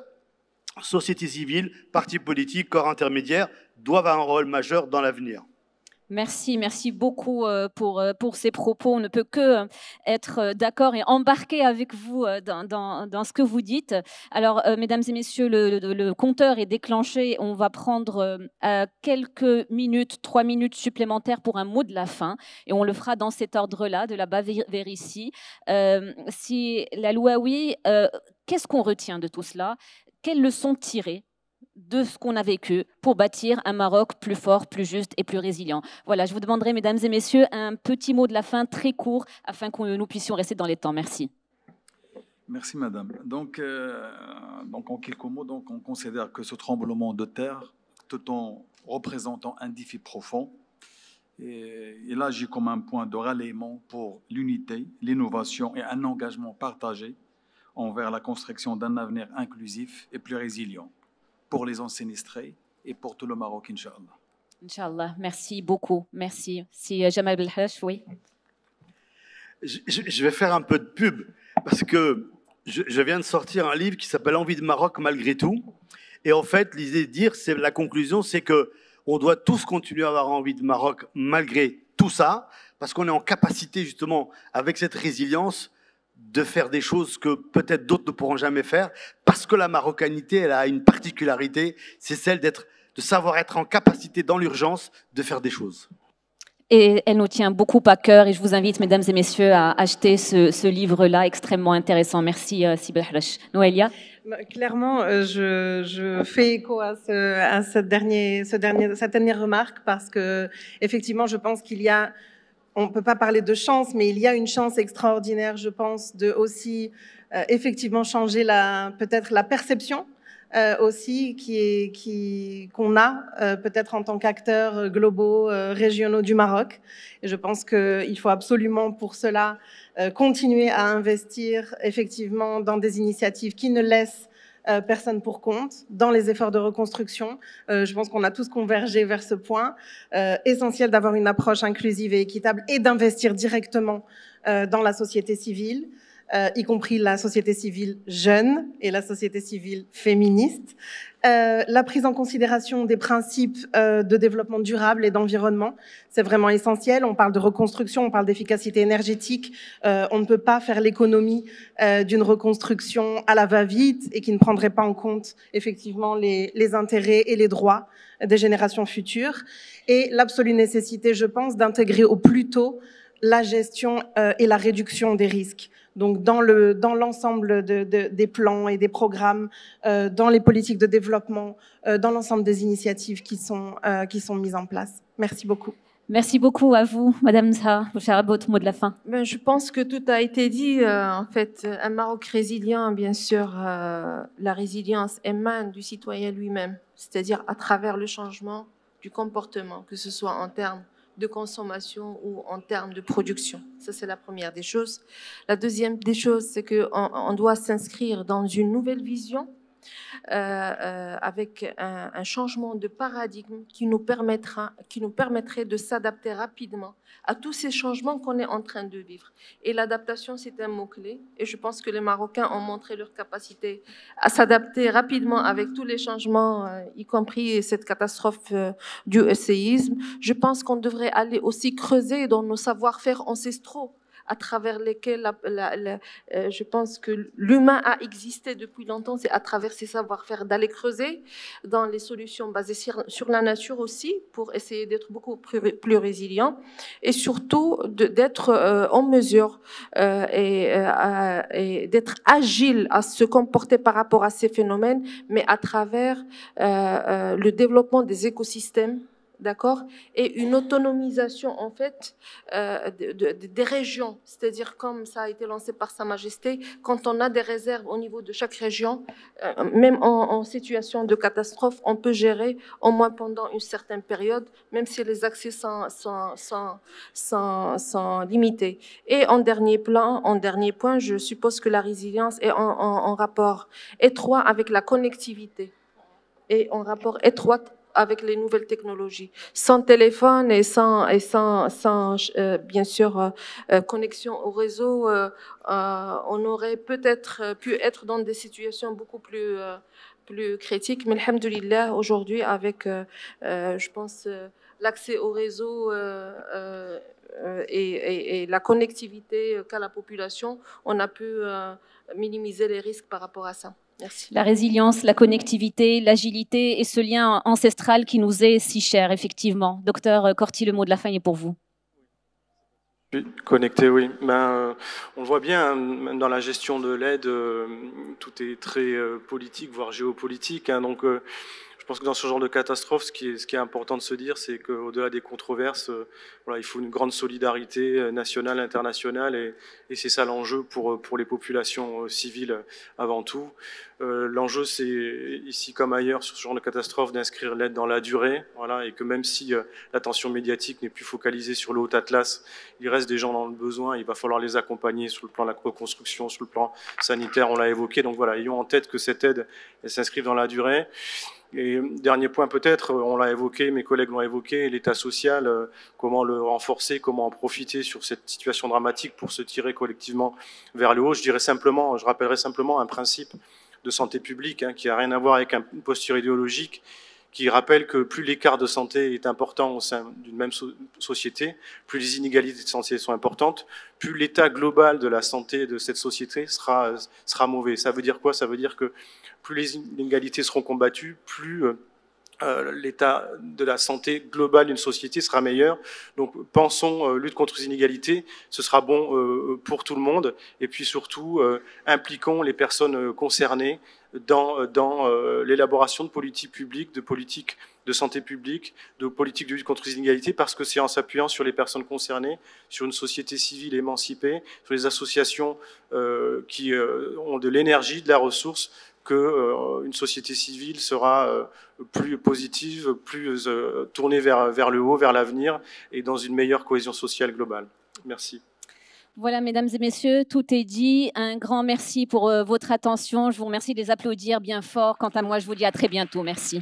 société civile, partis politiques, corps intermédiaires, doivent avoir un rôle majeur dans l'avenir. Merci beaucoup pour ces propos. On ne peut que être d'accord et embarquer avec vous dans ce que vous dites. Alors, mesdames et messieurs, le compteur est déclenché. On va prendre quelques minutes, 3 minutes supplémentaires pour un mot de la fin. Et on le fera dans cet ordre-là, de là-bas vers ici. Si la Louaoui, qu'est-ce qu'on retient de tout cela? Quelles leçons tirer de ce qu'on a vécu pour bâtir un Maroc plus fort, plus juste et plus résilient. Voilà, je vous demanderai, mesdames et messieurs, un petit mot de la fin très court afin que nous puissions rester dans les temps. Merci. Merci, madame. Donc en quelques mots, donc, on considère que ce tremblement de terre, tout en représentant un défi profond, il agit comme un point de ralliement pour l'unité, l'innovation et un engagement partagé envers la construction d'un avenir inclusif et plus résilient pour les sinistrés et pour tout le Maroc, Inch'Allah. Inch'Allah, merci beaucoup. Merci. Si Jamal Belhache, oui. Je vais faire un peu de pub parce que je viens de sortir un livre qui s'appelle Envie de Maroc malgré tout. Et en fait, l'idée de dire, c'est la conclusion, c'est que on doit tous continuer à avoir envie de Maroc malgré tout ça, parce qu'on est en capacité justement, avec cette résilience, de faire des choses que peut-être d'autres ne pourront jamais faire, parce que la marocanité, elle a une particularité, c'est celle de savoir être en capacité dans l'urgence de faire des choses. Et elle nous tient beaucoup à cœur et je vous invite, mesdames et messieurs, à acheter ce livre-là extrêmement intéressant. Merci, Sibel Halash. Noélia? Clairement, je fais écho à cette dernière remarque parce que, effectivement, je pense qu'il y a, on ne peut pas parler de chance, mais il y a une chance extraordinaire, je pense, de aussi effectivement changer peut-être la perception aussi qu'on a peut-être en tant qu'acteurs globaux, régionaux du Maroc. Et je pense qu'il faut absolument pour cela continuer à investir effectivement dans des initiatives qui ne laissent personne pour compte, dans les efforts de reconstruction. Je pense qu'on a tous convergé vers ce point. Essentiel d'avoir une approche inclusive et équitable et d'investir directement dans la société civile, y compris la société civile jeune et la société civile féministe. La prise en considération des principes de développement durable et d'environnement, c'est vraiment essentiel. On parle de reconstruction, on parle d'efficacité énergétique. On ne peut pas faire l'économie d'une reconstruction à la va-vite et qui ne prendrait pas en compte effectivement les intérêts et les droits des générations futures. Et l'absolue nécessité, je pense, d'intégrer au plus tôt la gestion et la réduction des risques. Donc dans l'ensemble des plans et des programmes, dans les politiques de développement, dans l'ensemble des initiatives qui sont mises en place. Merci beaucoup. Merci beaucoup à vous, Madame Zaha. Votre mot de la fin. Je pense que tout a été dit. En fait, un Maroc résilient, bien sûr, la résilience émane du citoyen lui-même, c'est-à-dire à travers le changement du comportement, que ce soit en termes de consommation ou en termes de production. Ça, c'est la première des choses. La deuxième des choses, c'est qu'on doit s'inscrire dans une nouvelle vision avec un changement de paradigme qui nous permettrait de s'adapter rapidement à tous ces changements qu'on est en train de vivre. Et l'adaptation, c'est un mot-clé. Et je pense que les Marocains ont montré leur capacité à s'adapter rapidement avec tous les changements, y compris cette catastrophe du séisme. Je pense qu'on devrait aller aussi creuser dans nos savoir-faire ancestraux, à travers lesquels je pense que l'humain a existé depuis longtemps, c'est à travers ces savoir-faire d'aller creuser dans les solutions basées sur la nature aussi, pour essayer d'être beaucoup plus résilient et surtout d'être en mesure et d'être agile à se comporter par rapport à ces phénomènes, mais à travers le développement des écosystèmes d'accord, et une autonomisation en fait des régions, c'est-à-dire comme ça a été lancé par Sa Majesté, quand on a des réserves au niveau de chaque région, même en situation de catastrophe, on peut gérer au moins pendant une certaine période, même si les accès sont limités. Et en dernier point, je suppose que la résilience est en rapport étroit avec la connectivité et en rapport étroit avec les nouvelles technologies. Sans téléphone et sans bien sûr, connexion au réseau, on aurait peut-être pu être dans des situations beaucoup plus critiques. Mais alhamdoulilah, aujourd'hui, avec, je pense, l'accès au réseau et la connectivité qu'a la population, on a pu minimiser les risques par rapport à ça. Merci. La résilience, la connectivité, l'agilité et ce lien ancestral qui nous est si cher, effectivement. Docteur Corti, le mot de la fin est pour vous. Connecté, oui. On le voit bien, même dans la gestion de l'aide, tout est très politique, voire géopolitique. Donc, je pense que dans ce genre de catastrophe, ce qui est important de se dire, c'est qu'au-delà des controverses, voilà, il faut une grande solidarité nationale, internationale, et c'est ça l'enjeu pour les populations civiles avant tout. L'enjeu, c'est ici comme ailleurs, sur ce genre de catastrophe, d'inscrire l'aide dans la durée, voilà, et que même si l'attention médiatique n'est plus focalisée sur le Haut Atlas, il reste des gens dans le besoin, il va falloir les accompagner sur le plan de la reconstruction, sur le plan sanitaire, on l'a évoqué. Donc voilà, ayons en tête que cette aide, elle s'inscrive dans la durée. Et dernier point peut-être, on l'a évoqué, mes collègues l'ont évoqué, l'état social, comment le renforcer, comment en profiter sur cette situation dramatique pour se tirer collectivement vers le haut. Je rappellerai simplement un principe de santé publique qui n'a rien à voir avec une posture idéologique, qui rappelle que plus l'écart de santé est important au sein d'une même société, plus les inégalités de santé sont importantes, plus l'état global de la santé de cette société sera mauvais. Ça veut dire quoi? Ça veut dire que plus les inégalités seront combattues, plus l'état de la santé globale d'une société sera meilleur. Donc pensons lutte contre les inégalités, ce sera bon pour tout le monde. Et puis surtout, impliquons les personnes concernées dans l'élaboration de politiques publiques, de politiques de santé publique, de politiques de lutte contre les inégalités, parce que c'est en s'appuyant sur les personnes concernées, sur une société civile émancipée, sur les associations qui ont de l'énergie, de la ressource, qu'une société civile sera plus positive, plus tournée vers le haut, vers l'avenir, et dans une meilleure cohésion sociale globale. Merci. Voilà, mesdames et messieurs, tout est dit. Un grand merci pour votre attention. Je vous remercie de les applaudir bien fort. Quant à moi, je vous dis à très bientôt. Merci.